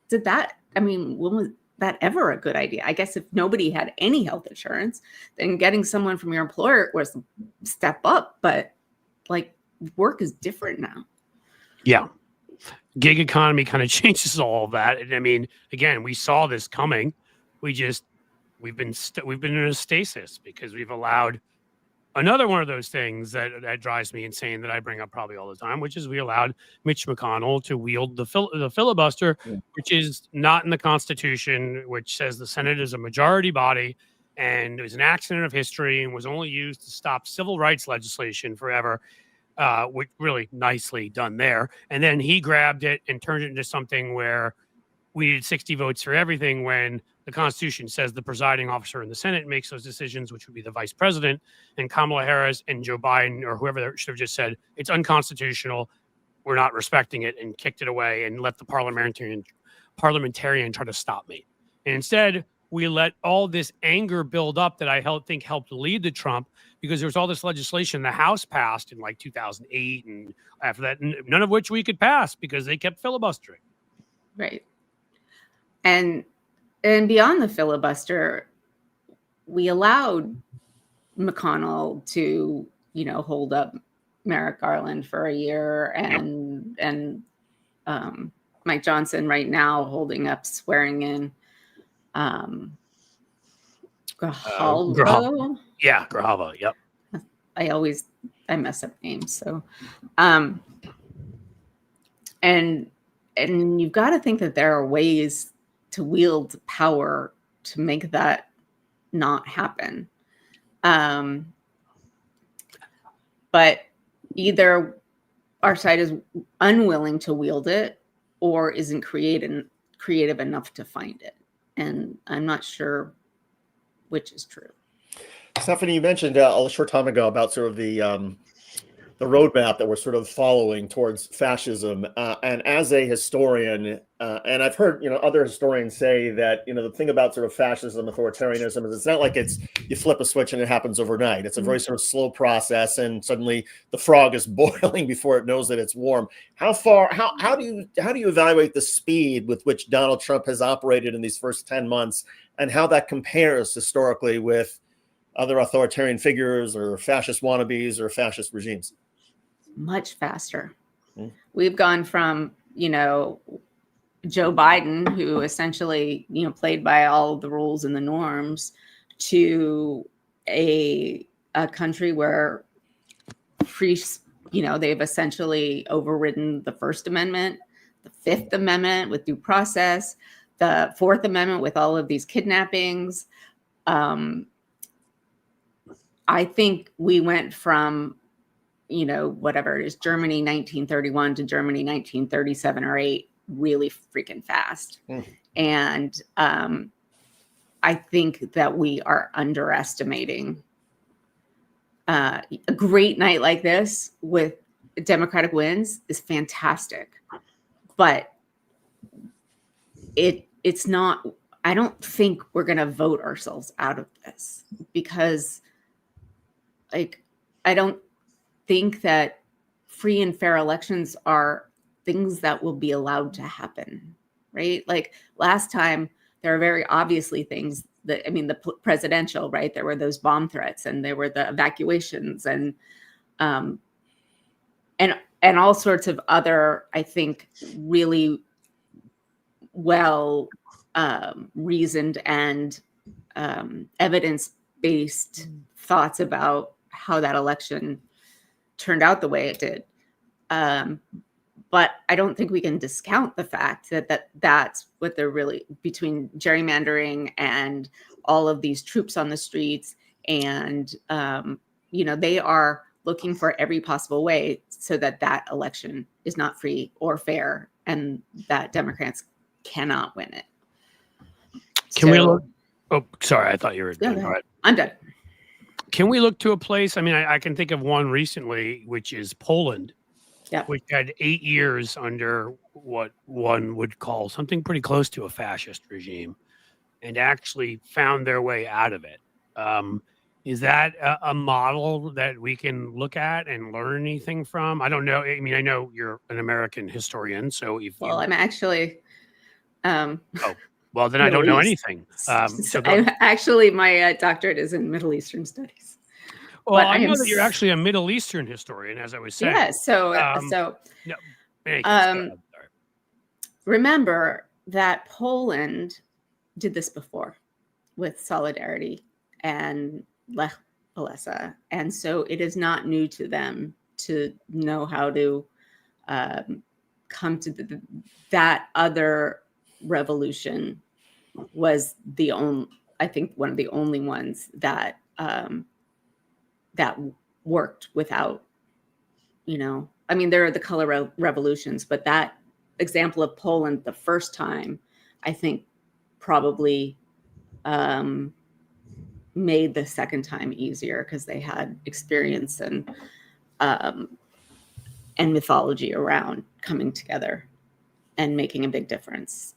did that? I mean, when was that ever a good idea? I guess if nobody had any health insurance, then getting someone from your employer was a step up. But like, work is different now. Yeah. Gig economy kind of changes all of that. And I mean, again, we saw this coming. We've been in a stasis because we've allowed another one of those things that drives me insane that I bring up probably all the time, which is we allowed Mitch McConnell to wield the filibuster, which is not in the Constitution, which says the Senate is a majority body and it was an accident of history and was only used to stop civil rights legislation forever. Which really nicely done there. And then he grabbed it and turned it into something where we needed 60 votes for everything, when the Constitution says the presiding officer in the Senate makes those decisions, which would be the vice president, and Kamala Harris and Joe Biden or whoever should have just said it's unconstitutional, we're not respecting it, and kicked it away and let the parliamentarian try to stop me. And instead, we let all this anger build up that I think helped lead to Trump, because there was all this legislation the House passed in like 2008, and after that, none of which we could pass because they kept filibustering. Right. And beyond the filibuster, we allowed McConnell to, hold up Merrick Garland for a year, and Mike Johnson right now holding up swearing in Grijalva. Grijalva. Yep. I mess up names. So, and you've got to think that there are ways to wield power to make that not happen. But either our side is unwilling to wield it or isn't creative enough to find it. And I'm not sure which is true. Stephanie, you mentioned a short time ago about sort of the roadmap that we're sort of following towards fascism. And as a historian, and I've heard, other historians say that, the thing about sort of fascism, authoritarianism is it's not like you flip a switch and it happens overnight. It's a very sort of slow process, and suddenly the frog is boiling before it knows that it's warm. How do you evaluate the speed with which Donald Trump has operated in these first 10 months, and how that compares historically with other authoritarian figures or fascist wannabes or fascist regimes? Much faster. We've gone from, Joe Biden, who essentially, played by all of the rules and the norms, to a country where they've essentially overridden the First Amendment, the Fifth Amendment with due process, the Fourth Amendment with all of these kidnappings. I think we went from, whatever it is, Germany 1931 to Germany 1937 or 8 really freaking fast. And I think that we are underestimating a great night like this with Democratic wins is fantastic. But it's not, I don't think we're going to vote ourselves out of this, because I don't think that free and fair elections are things that will be allowed to happen, right? Like last time, there are very obviously things that, the presidential, right? There were those bomb threats, and there were the evacuations, and all sorts of other, I think, really well reasoned and evidence-based thoughts about how that election turned out the way it did. But I don't think we can discount the fact that that's what they're really, between gerrymandering and all of these troops on the streets, and they are looking for every possible way so that election is not free or fair, and that Democrats cannot win it. Can we look? Oh, sorry, I thought you were done. All right. I'm done. Can we look to a place? I can think of one recently, which is Poland, which had 8 years under what one would call something pretty close to a fascist regime, and actually found their way out of it. Is that a model that we can look at and learn anything from? I don't know. I know you're an American historian, so I'm actually. Well, then I don't know anything. Actually, my doctorate is in Middle Eastern studies. Well, I know that you're actually a Middle Eastern historian, as I was saying. Yeah. Remember that Poland did this before with Solidarity and Lech Walesa, and so it is not new to them to know how to come to that other revolution. Was I think one of the only ones that that worked without, there are the color revolutions, but that example of Poland the first time, I think probably made the second time easier, because they had experience and mythology around coming together and making a big difference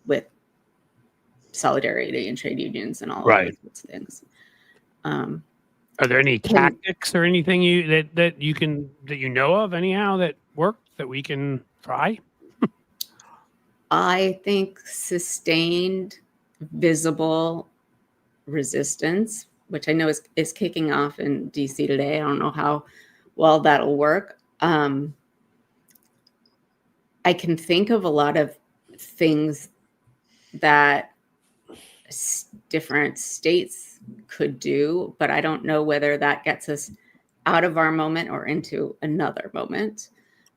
with solidarity and trade unions and all of those sorts of things. Are there any tactics or anything that you know of anyhow that worked that we can try? I think sustained, visible resistance, which I know is kicking off in DC today. I don't know how well that'll work. I can think of a lot of things that different states could do, but I don't know whether that gets us out of our moment or into another moment.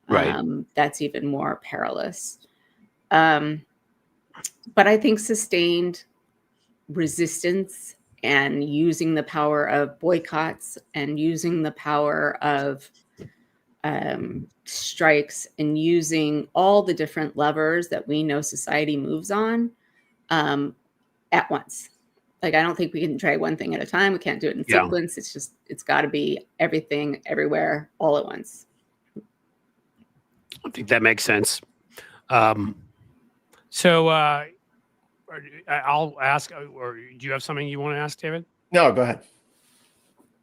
That's even more perilous. But I think sustained resistance and using the power of boycotts and using the power of strikes and using all the different levers that we know society moves on at once. Like, I don't think we can try one thing at a time. We can't do it in sequence. It's got to be everything, everywhere, all at once. I think that makes sense. So I'll ask, or do you have something you want to ask, David? No, go ahead.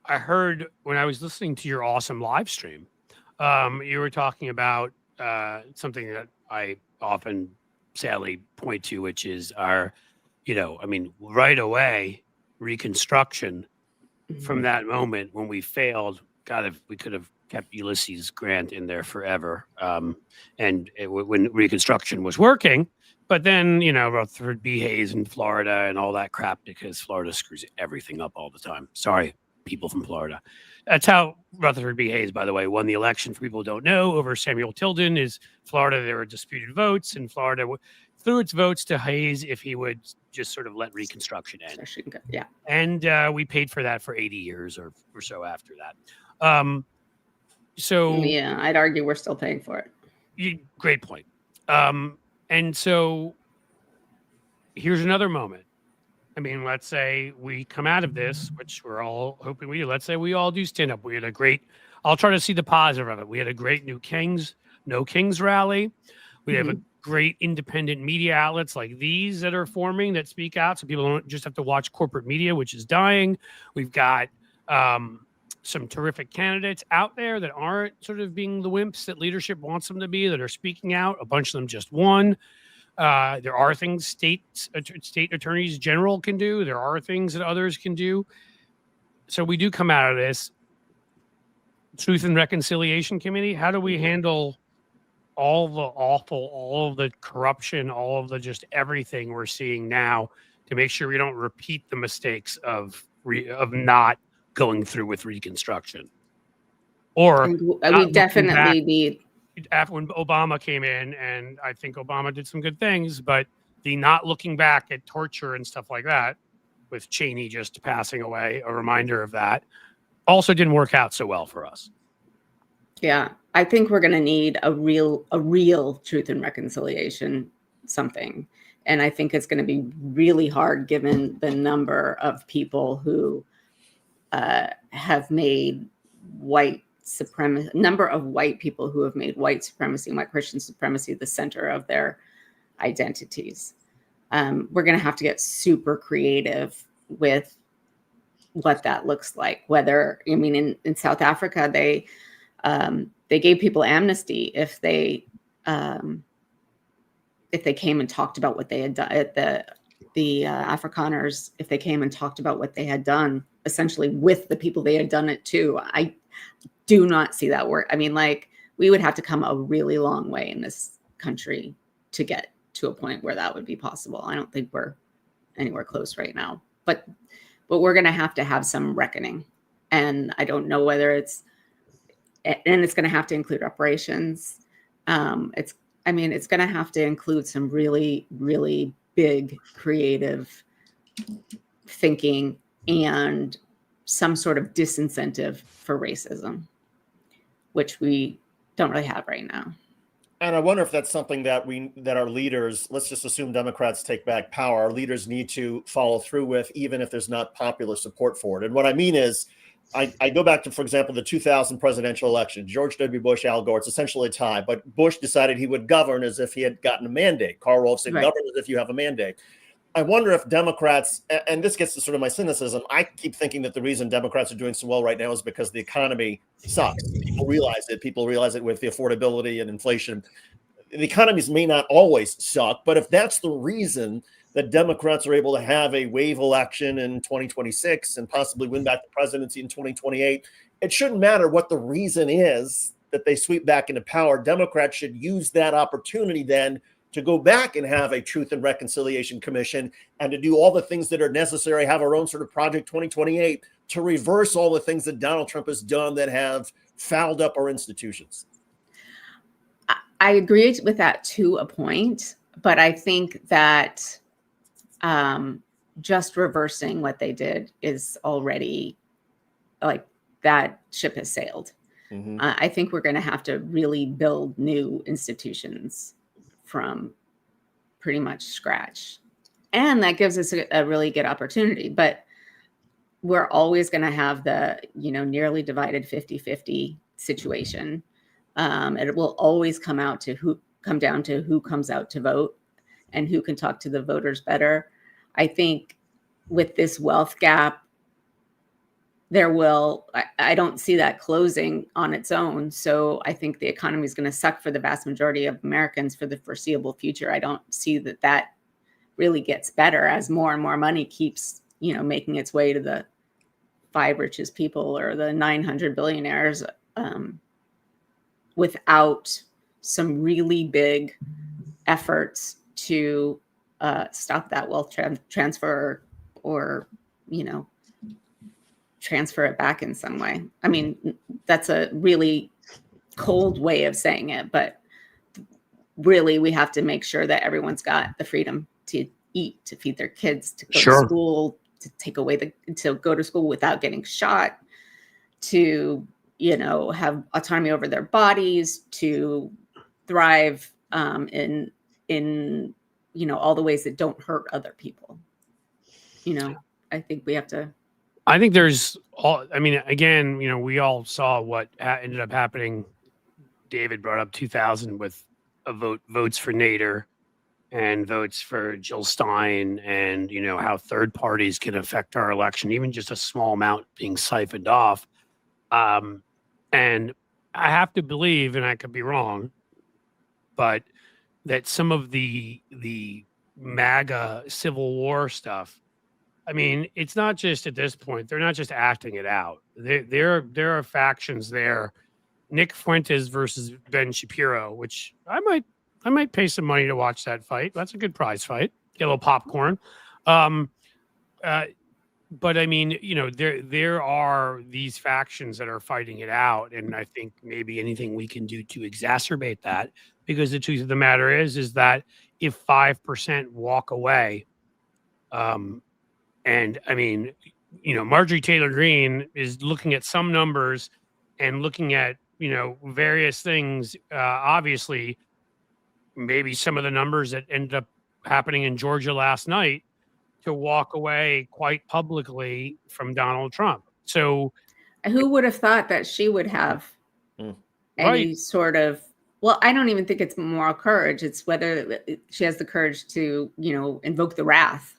I heard when I was listening to your awesome live stream, you were talking about something that I often sadly point to, which is our, right away, Reconstruction. From that moment when we failed, God, if we could have kept Ulysses Grant in there forever. When Reconstruction was working, but then, Rutherford B. Hayes in Florida and all that crap, because Florida screws everything up all the time. Sorry, people from Florida. That's how Rutherford B. Hayes, by the way, won the election. For people who don't know, over Samuel Tilden. Is Florida, there were disputed votes, and Florida threw its votes to Hayes if he would just sort of let Reconstruction end. Yeah. And we paid for that for 80 years or so after that. So yeah, I'd argue we're still paying for it. Great point. And so here's another moment. I mean, let's say we come out of this, which we're all hoping we do. Let's say we all do stand up. We had I'll try to see the positive of it. We had a great No Kings rally. We have a great independent media outlets like these that are forming, that speak out, so people don't just have to watch corporate media, which is dying. We've got some terrific candidates out there that aren't sort of being the wimps that leadership wants them to be, that are speaking out. A bunch of them just won. There are things state attorneys general can do. There are things that others can do. So we do come out of this. Truth and Reconciliation Committee, how do we handle all the awful, all of the corruption, all of the just everything we're seeing now, to make sure we don't repeat the mistakes of not going through with Reconstruction? Or we definitely need. After when Obama came in, and I think Obama did some good things, but the not looking back at torture and stuff like that, with Cheney just passing away, a reminder of that, also didn't work out so well for us. Yeah, I think we're going to need a real Truth and Reconciliation something. And I think it's going to be really hard given the number of people who have made white people who have made white supremacy and white Christian supremacy the center of their identities. We're going to have to get super creative with what that looks like. In South Africa, they gave people amnesty if they came and talked about what they had done. The Afrikaners, if they came and talked about what they had done, essentially with the people they had done it to. I do not see that work. I mean, we would have to come a really long way in this country to get to a point where that would be possible. I don't think we're anywhere close right now, but we're going to have some reckoning. And I don't know whether it's going to have to include reparations. It's going to have to include some really, really big creative thinking and some sort of disincentive for racism, which we don't really have right now. And I wonder if that's something that our leaders, let's just assume Democrats take back power, our leaders need to follow through with, even if there's not popular support for it. And what I mean is, I go back to, for example, the 2000 presidential election, George W. Bush, Al Gore. It's essentially a tie, but Bush decided he would govern as if he had gotten a mandate. Karl Rove said, govern as if you have a mandate. I wonder if Democrats, and this gets to sort of my cynicism, I keep thinking that the reason Democrats are doing so well right now is because the economy sucks. People realize it. People realize it with the affordability and inflation. The economies may not always suck, but if that's the reason that Democrats are able to have a wave election in 2026 and possibly win back the presidency in 2028, it shouldn't matter what the reason is that they sweep back into power. Democrats should use that opportunity then to go back and have a Truth and Reconciliation Commission and to do all the things that are necessary, have our own sort of Project 2028 to reverse all the things that Donald Trump has done that have fouled up our institutions. I agree with that to a point, but I think that just reversing what they did is already that ship has sailed. Mm-hmm. I think we're going to have to really build new institutions from pretty much scratch. And that gives us a really good opportunity. But we're always going to have the, nearly divided 50-50 situation. It will always come down to who comes out to vote and who can talk to the voters better. I think with this wealth gap, I don't see that closing on its own. So I think the economy is going to suck for the vast majority of Americans for the foreseeable future. I don't see that really gets better as more and more money keeps, making its way to the 5 richest people or the 900 billionaires, without some really big efforts to stop that wealth transfer or, transfer it back in some way. I mean, that's a really cold way of saying it, but really we have to make sure that everyone's got the freedom to eat, to feed their kids, to go to school, to go to school without getting shot, to, have autonomy over their bodies, to thrive in all the ways that don't hurt other people. I think we have to. I think again, we all saw what ended up happening. David brought up 2000 with votes for Nader and votes for Jill Stein, and how third parties can affect our election, even just a small amount being siphoned off. And I have to believe, and I could be wrong, but that some of the MAGA Civil War stuff, I mean, it's not just at this point, they're not just acting it out. There are factions there. Nick Fuentes versus Ben Shapiro, which I might pay some money to watch that fight. That's a good prize fight. Get a little popcorn. But I mean, there are these factions that are fighting it out, and I think maybe anything we can do to exacerbate that, because the truth of the matter is that if 5% walk away, and I mean, Marjorie Taylor Greene is looking at some numbers and looking at, various things. Obviously, maybe some of the numbers that ended up happening in Georgia last night, to walk away quite publicly from Donald Trump. So who would have thought that she would have any sort of, well, I don't even think it's moral courage. It's whether she has the courage to, invoke the wrath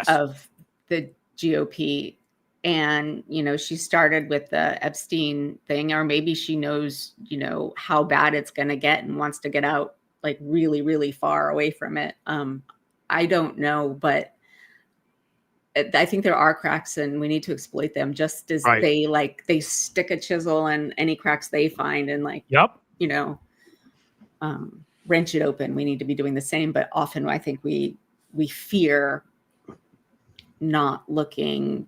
of the GOP. And, she started with the Epstein thing, or maybe she knows, how bad it's going to get and wants to get out like really, really far away from it. I don't know, but I think there are cracks and we need to exploit them, just as they stick a chisel in any cracks they find and wrench it open. We need to be doing the same. But often I think we fear not looking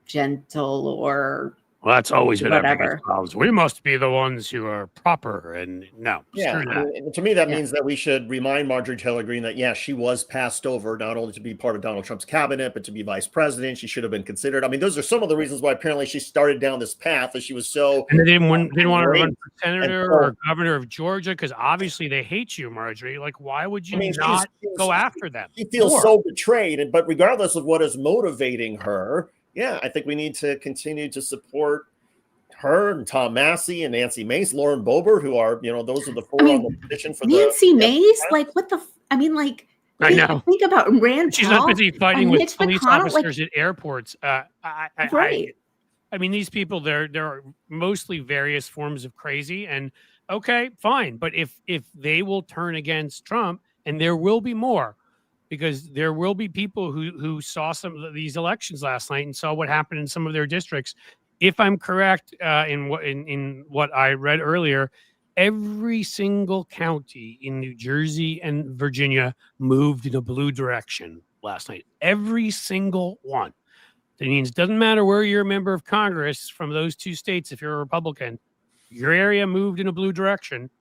gentle or that's always been our biggest problems. We must be the ones who are proper, and no. To me, that means that we should remind Marjorie Taylor Greene that she was passed over not only to be part of Donald Trump's cabinet, but to be vice president. She should have been considered. I mean, those are some of the reasons why apparently she started down this path, that she was so. And they didn't want to run for senator or governor of Georgia, because obviously they hate you, Marjorie. Like, why would you not go after them? She feels so betrayed, but regardless of what is motivating her. Yeah, I think we need to continue to support her and Tom Massey and Nancy Mace, Lauren Boebert, who are, those are the four on the petition for Nancy Mace. Like, what the? I know. Think about Rand. She's not busy fighting with police officers at airports. Right. I mean, these people, there are mostly various forms of crazy, and okay, fine. But if they will turn against Trump, and there will be more, because there will be people who saw some of these elections last night and saw what happened in some of their districts. If I'm correct in what I read earlier, every single county in New Jersey and Virginia moved in a blue direction last night. Every single one. That means it doesn't matter where you're a member of Congress from those two states. If you're a Republican, your area moved in a blue direction.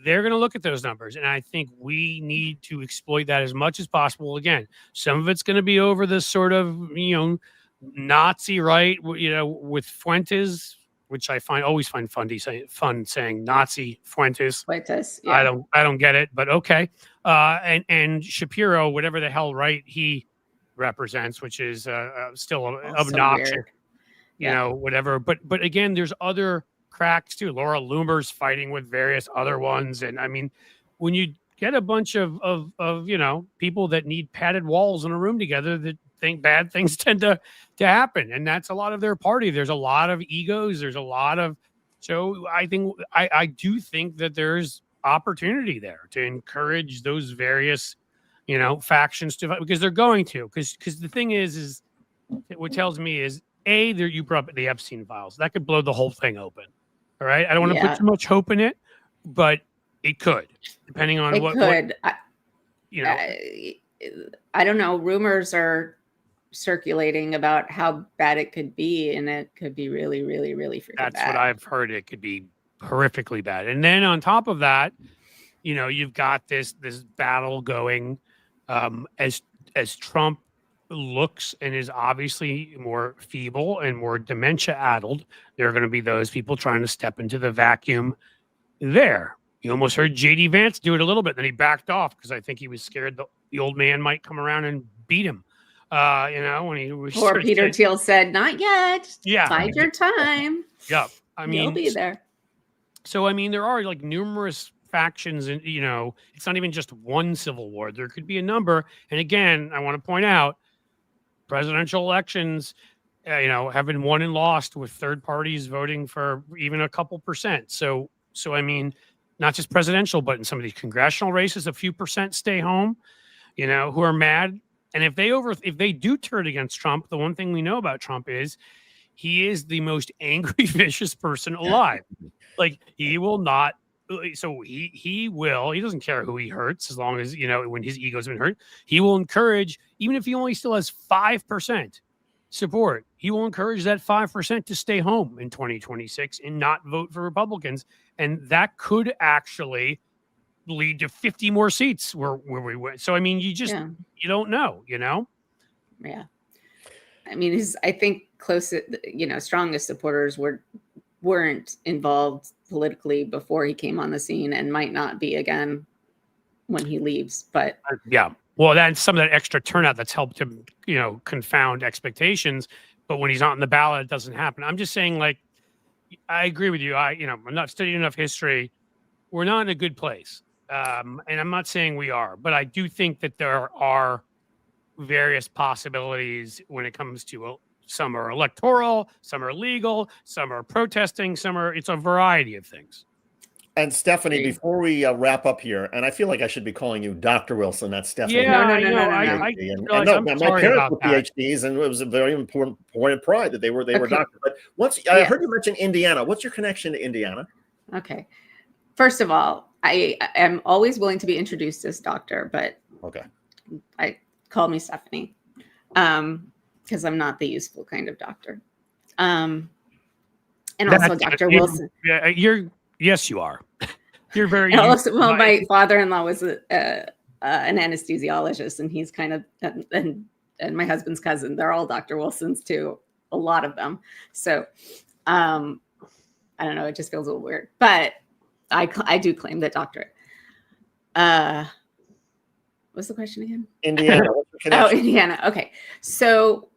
They're going to look at those numbers, and I think we need to exploit that as much as possible. Again, some of it's going to be over this sort of, Nazi right, with Fuentes which I always find fun saying Nazi Fuentes. Fuentes, yeah. I don't get it, but okay. And Shapiro, whatever the hell right he represents, which is still obnoxious, weird. You know, whatever. But again, there's other cracks too. Laura Loomer's fighting with various other ones, and I mean, when you get a bunch of you know, people that need padded walls in a room together, that think bad things tend to happen, and that's a lot of their party. There's a lot of egos. There's a lot of, so I think I do think that there's opportunity there to encourage those various, you know, factions to, because they're going to, because the thing is what tells me is you brought up the Epstein files, that could blow the whole thing open. All right, I don't want to put too much hope in it, but it could, depending on what you know. I don't know. Rumors are circulating about how bad it could be, and it could be really, really, really freaking bad. That's what I've heard. It could be horrifically bad. And then on top of that, you know, you've got this battle going as Trump looks and is obviously more feeble and more dementia-addled. There are going to be those people trying to step into the vacuum there. You almost heard J.D. Vance do it a little bit, then he backed off because I think he was scared the old man might come around and beat him. You know, when he was. Or Peter Thiel said, "Not yet. Yeah, bide your time." Yeah, I mean, you'll be there. So I mean, there are like numerous factions, and you know, it's not even just one civil war. There could be a number. And again, I want to point out, presidential elections, you know, have been won and lost with third parties voting for even a couple percent. So I mean, not just presidential, but in some of these congressional races, a few percent stay home, you know, who are mad. And if they do turn against Trump, the one thing we know about Trump is he is the most angry, vicious person alive. Like, he will not. So he doesn't care who he hurts, as long as, you know, when his ego's been hurt, he will encourage, even if he only still has 5% support, he will encourage that 5% to stay home in 2026 and not vote for Republicans. And that could actually lead to 50 more seats where we went. So, I mean, you don't know, you know? Yeah. I mean, I think strongest supporters weren't involved politically before he came on the scene, and might not be again when he leaves. But yeah, well, that's some of that extra turnout that's helped him, you know, confound expectations. But when he's not on the ballot, it doesn't happen. I'm just saying, like, I agree with you. I'm not studying enough history. We're not in a good place. And I'm not saying we are, but I do think that there are various possibilities when it comes to some are electoral, some are legal, some are protesting, it's a variety of things. And Stephanie, before we wrap up here, and I feel like I should be calling you Dr. Wilson, that's Stephanie. Yeah, no. My parents were PhDs, and it was a very important point of pride that they were doctors. But I heard you mention Indiana. What's your connection to Indiana? Okay. First of all, I am always willing to be introduced as doctor, but call me Stephanie, because I'm not the useful kind of doctor. And also Dr. Wilson. Yes, you are. You're very. My father-in-law was an anesthesiologist, and he's kind of, and my husband's cousin. They're all Dr. Wilsons too. A lot of them. So, I don't know. It just feels a little weird, but I do claim that doctorate. What's the question again? Indiana. Indiana. Okay. So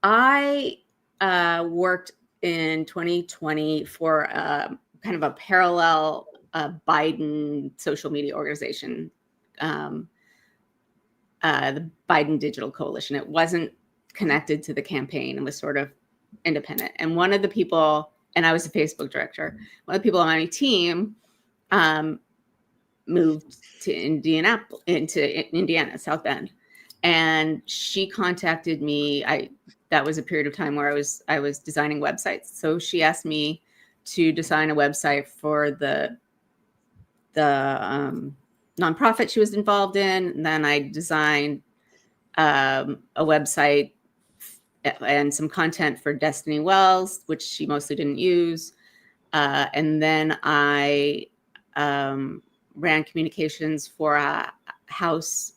I worked in 2020 for kind of a parallel Biden social media organization, the Biden Digital Coalition. It wasn't connected to the campaign and was sort of independent. And one of the people, and I was a Facebook director, one of the people on my team moved to Indiana, South Bend. And she contacted me. That was a period of time where I was designing websites. So she asked me to design a website for the nonprofit she was involved in. And then I designed a website and some content for Destiny Wells, which she mostly didn't use. And then I ran communications for a House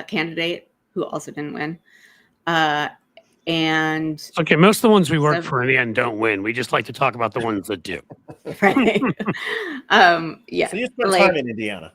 candidate who also didn't win. And okay, most of the ones we work for in the end don't win. We just like to talk about the ones that do. Right. Yeah. So you spent time in Indiana?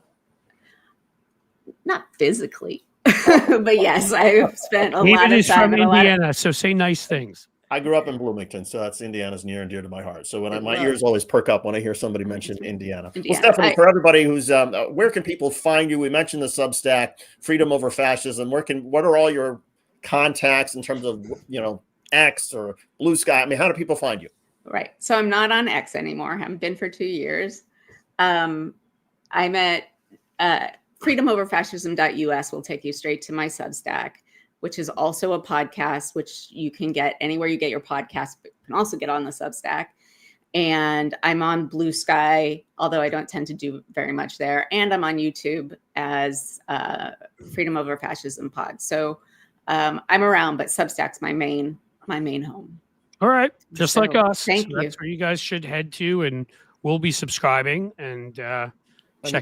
Not physically, but yes, I've spent a lot of time from Indiana, so say nice things. I grew up in Bloomington, so that's Indiana's near and dear to my heart. So when my ears always perk up when I hear somebody mention Indiana. Well, Stephanie, for everybody who's, where can people find you? We mentioned the Substack, Freedom Over Fascism. What are all your contacts in terms of, X or Blue Sky? I mean, how do people find you? Right. So I'm not on X anymore. I haven't been for 2 years. I'm at freedomoverfascism.us will take you straight to my Substack, which is also a podcast, which you can get anywhere you get your podcast, but you can also get on the Substack. And I'm on Blue Sky, although I don't tend to do very much there. And I'm on YouTube as Freedom Over Fascism Pod. So I'm around, but Substack's my main home. All right. Just like us. Thank you. That's where you guys should head to, and we'll be subscribing and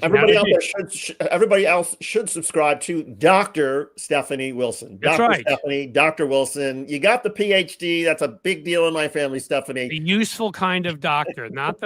everybody else should subscribe to Dr. Stephanie Wilson. That's Dr. right. Stephanie, Dr. Wilson. You got the PhD. That's a big deal in my family, Stephanie. The useful kind of doctor, not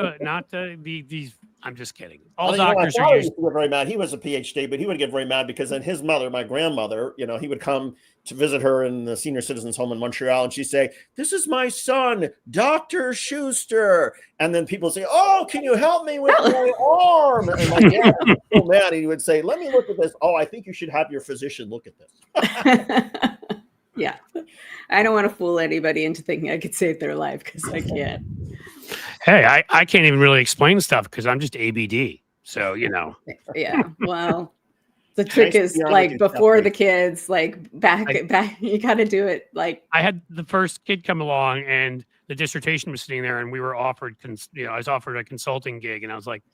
these. I'm just kidding. All doctors are used to get very mad. He was a PhD, but he would get very mad because then his mother, my grandmother, he would come to visit her in the senior citizens home in Montreal, and she'd say, "This is my son, Dr. Schuster." And then people say, "Oh, can you help me with my arm?" And my dad was so mad, he would say, "Let me look at this." "Oh, I think you should have your physician look at this." Yeah. I don't want to fool anybody into thinking I could save their life, because I can't. Hey, I can't even really explain stuff because I'm just ABD. So, Yeah. Well, the trick is like before the kids, like back, you got to do it. Like I had the first kid come along and the dissertation was sitting there and we were offered, I was offered a consulting gig and I was like,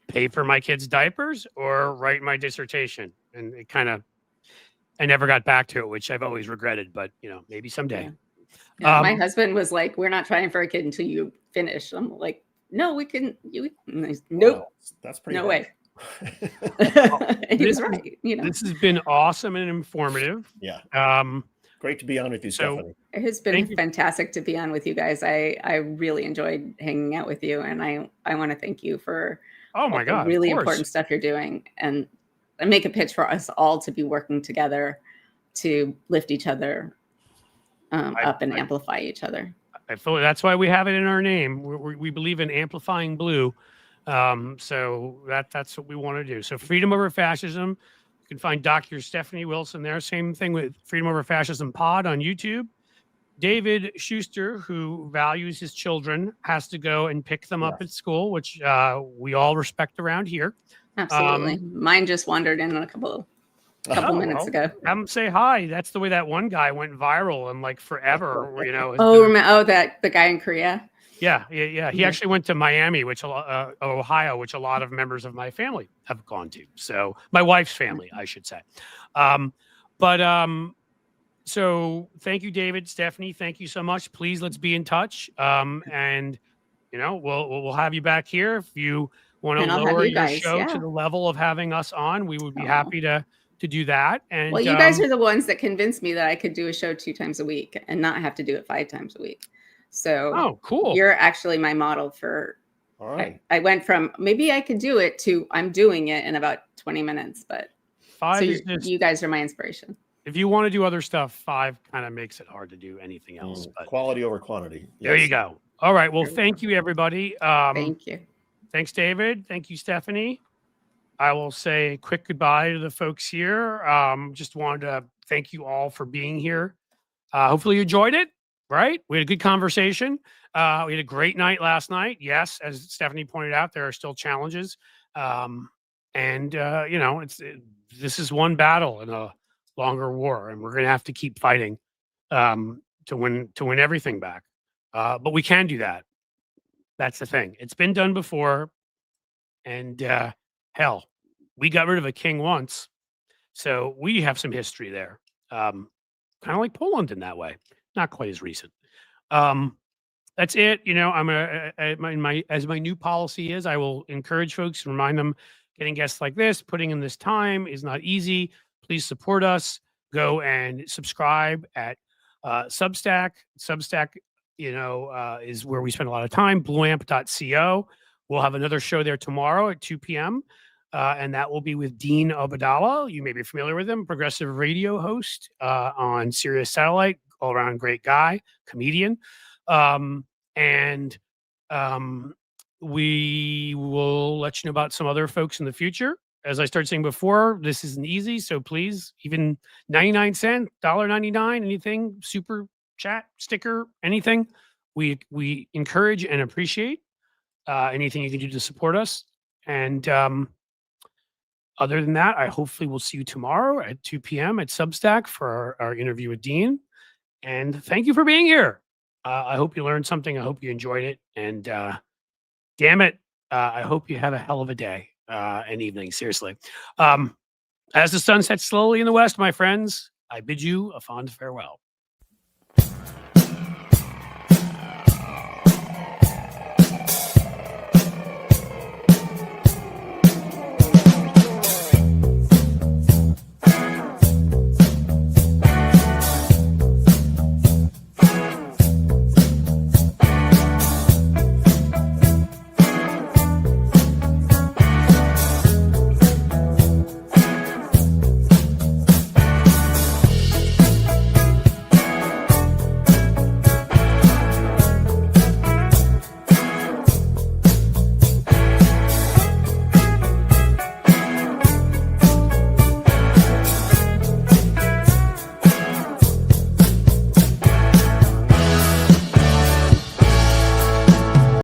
pay for my kids' diapers or write my dissertation. And it I never got back to it, which I've always regretted, but maybe someday. Yeah. Yeah, my husband was like, "We're not trying for a kid until you finish." I'm like, "No, we can." Nope, wow, that's pretty. No way. And he was right. This has been awesome and informative. Yeah. Great to be on with you, Stephanie. It has been fantastic to be on with you guys. I really enjoyed hanging out with you, and I want to thank you for really important stuff you're doing, and make a pitch for us all to be working together to lift each other up and amplify each other. I feel that's why we have it in our name. We believe in amplifying blue. So that's what we want to do. So Freedom Over Fascism. You can find Dr. Stephanie Wilson there. Same thing with Freedom Over Fascism Pod on YouTube. David Schuster, who values his children, has to go and pick them up at school, which we all respect around here. Absolutely. Mine just wandered in a couple minutes ago. Have him say hi. That's the way that one guy went viral and like forever. The guy in Korea. Yeah. He actually went to Miami, Ohio, which a lot of members of my family have gone to. So my wife's family, I should say. So thank you, David, Stephanie. Thank you so much. Please, let's be in touch. And we'll have you back here if you want to lower your show to the level of having us on. We would be happy to do that. And well, you guys are the ones that convinced me that I could do a show 2 times a week and not have to do it 5 times a week. So cool. You're actually my model for, all right. I went from maybe I could do it to I'm doing it in about 20 minutes, but 5 you guys are my inspiration. If you want to do other stuff, 5 kind of makes it hard to do anything else. But quality over quantity. Yes. There you go. All right. Well, thank you, everybody. Thank you. Thanks, David. Thank you, Stephanie. I will say a quick goodbye to the folks here. Just wanted to thank you all for being here. Hopefully you enjoyed it, right? We had a good conversation. We had a great night last night. Yes, as Stephanie pointed out, there are still challenges. This is one battle in a longer war, and we're going to have to keep fighting to win everything back. But we can do that. That's the thing. It's been done before. And hell, we got rid of a king once. So we have some history there. Kind of like Poland in that way. Not quite as recent. That's it. I'm as my new policy is, I will encourage folks and remind them getting guests like this, putting in this time is not easy. Please support us. Go and subscribe at Substack, is where we spend a lot of time. Blueamp.co. We'll have another show there tomorrow at 2 p.m. And that will be with Dean Obadala. You may be familiar with him, progressive radio host on Sirius Satellite, all around great guy, comedian. We will let you know about some other folks in the future. As I started saying before, this isn't easy. So please, even 99 cents, $1.99, anything, super chat, sticker, anything, we encourage and appreciate anything you can do to support us. And other than that, I hopefully will see you tomorrow at 2 p.m. at Substack for our interview with Dean. And thank you for being here. I hope you learned something. I hope you enjoyed it. And damn it, I hope you have a hell of a day and evening. Seriously. As the sun sets slowly in the west, my friends, I bid you a fond farewell.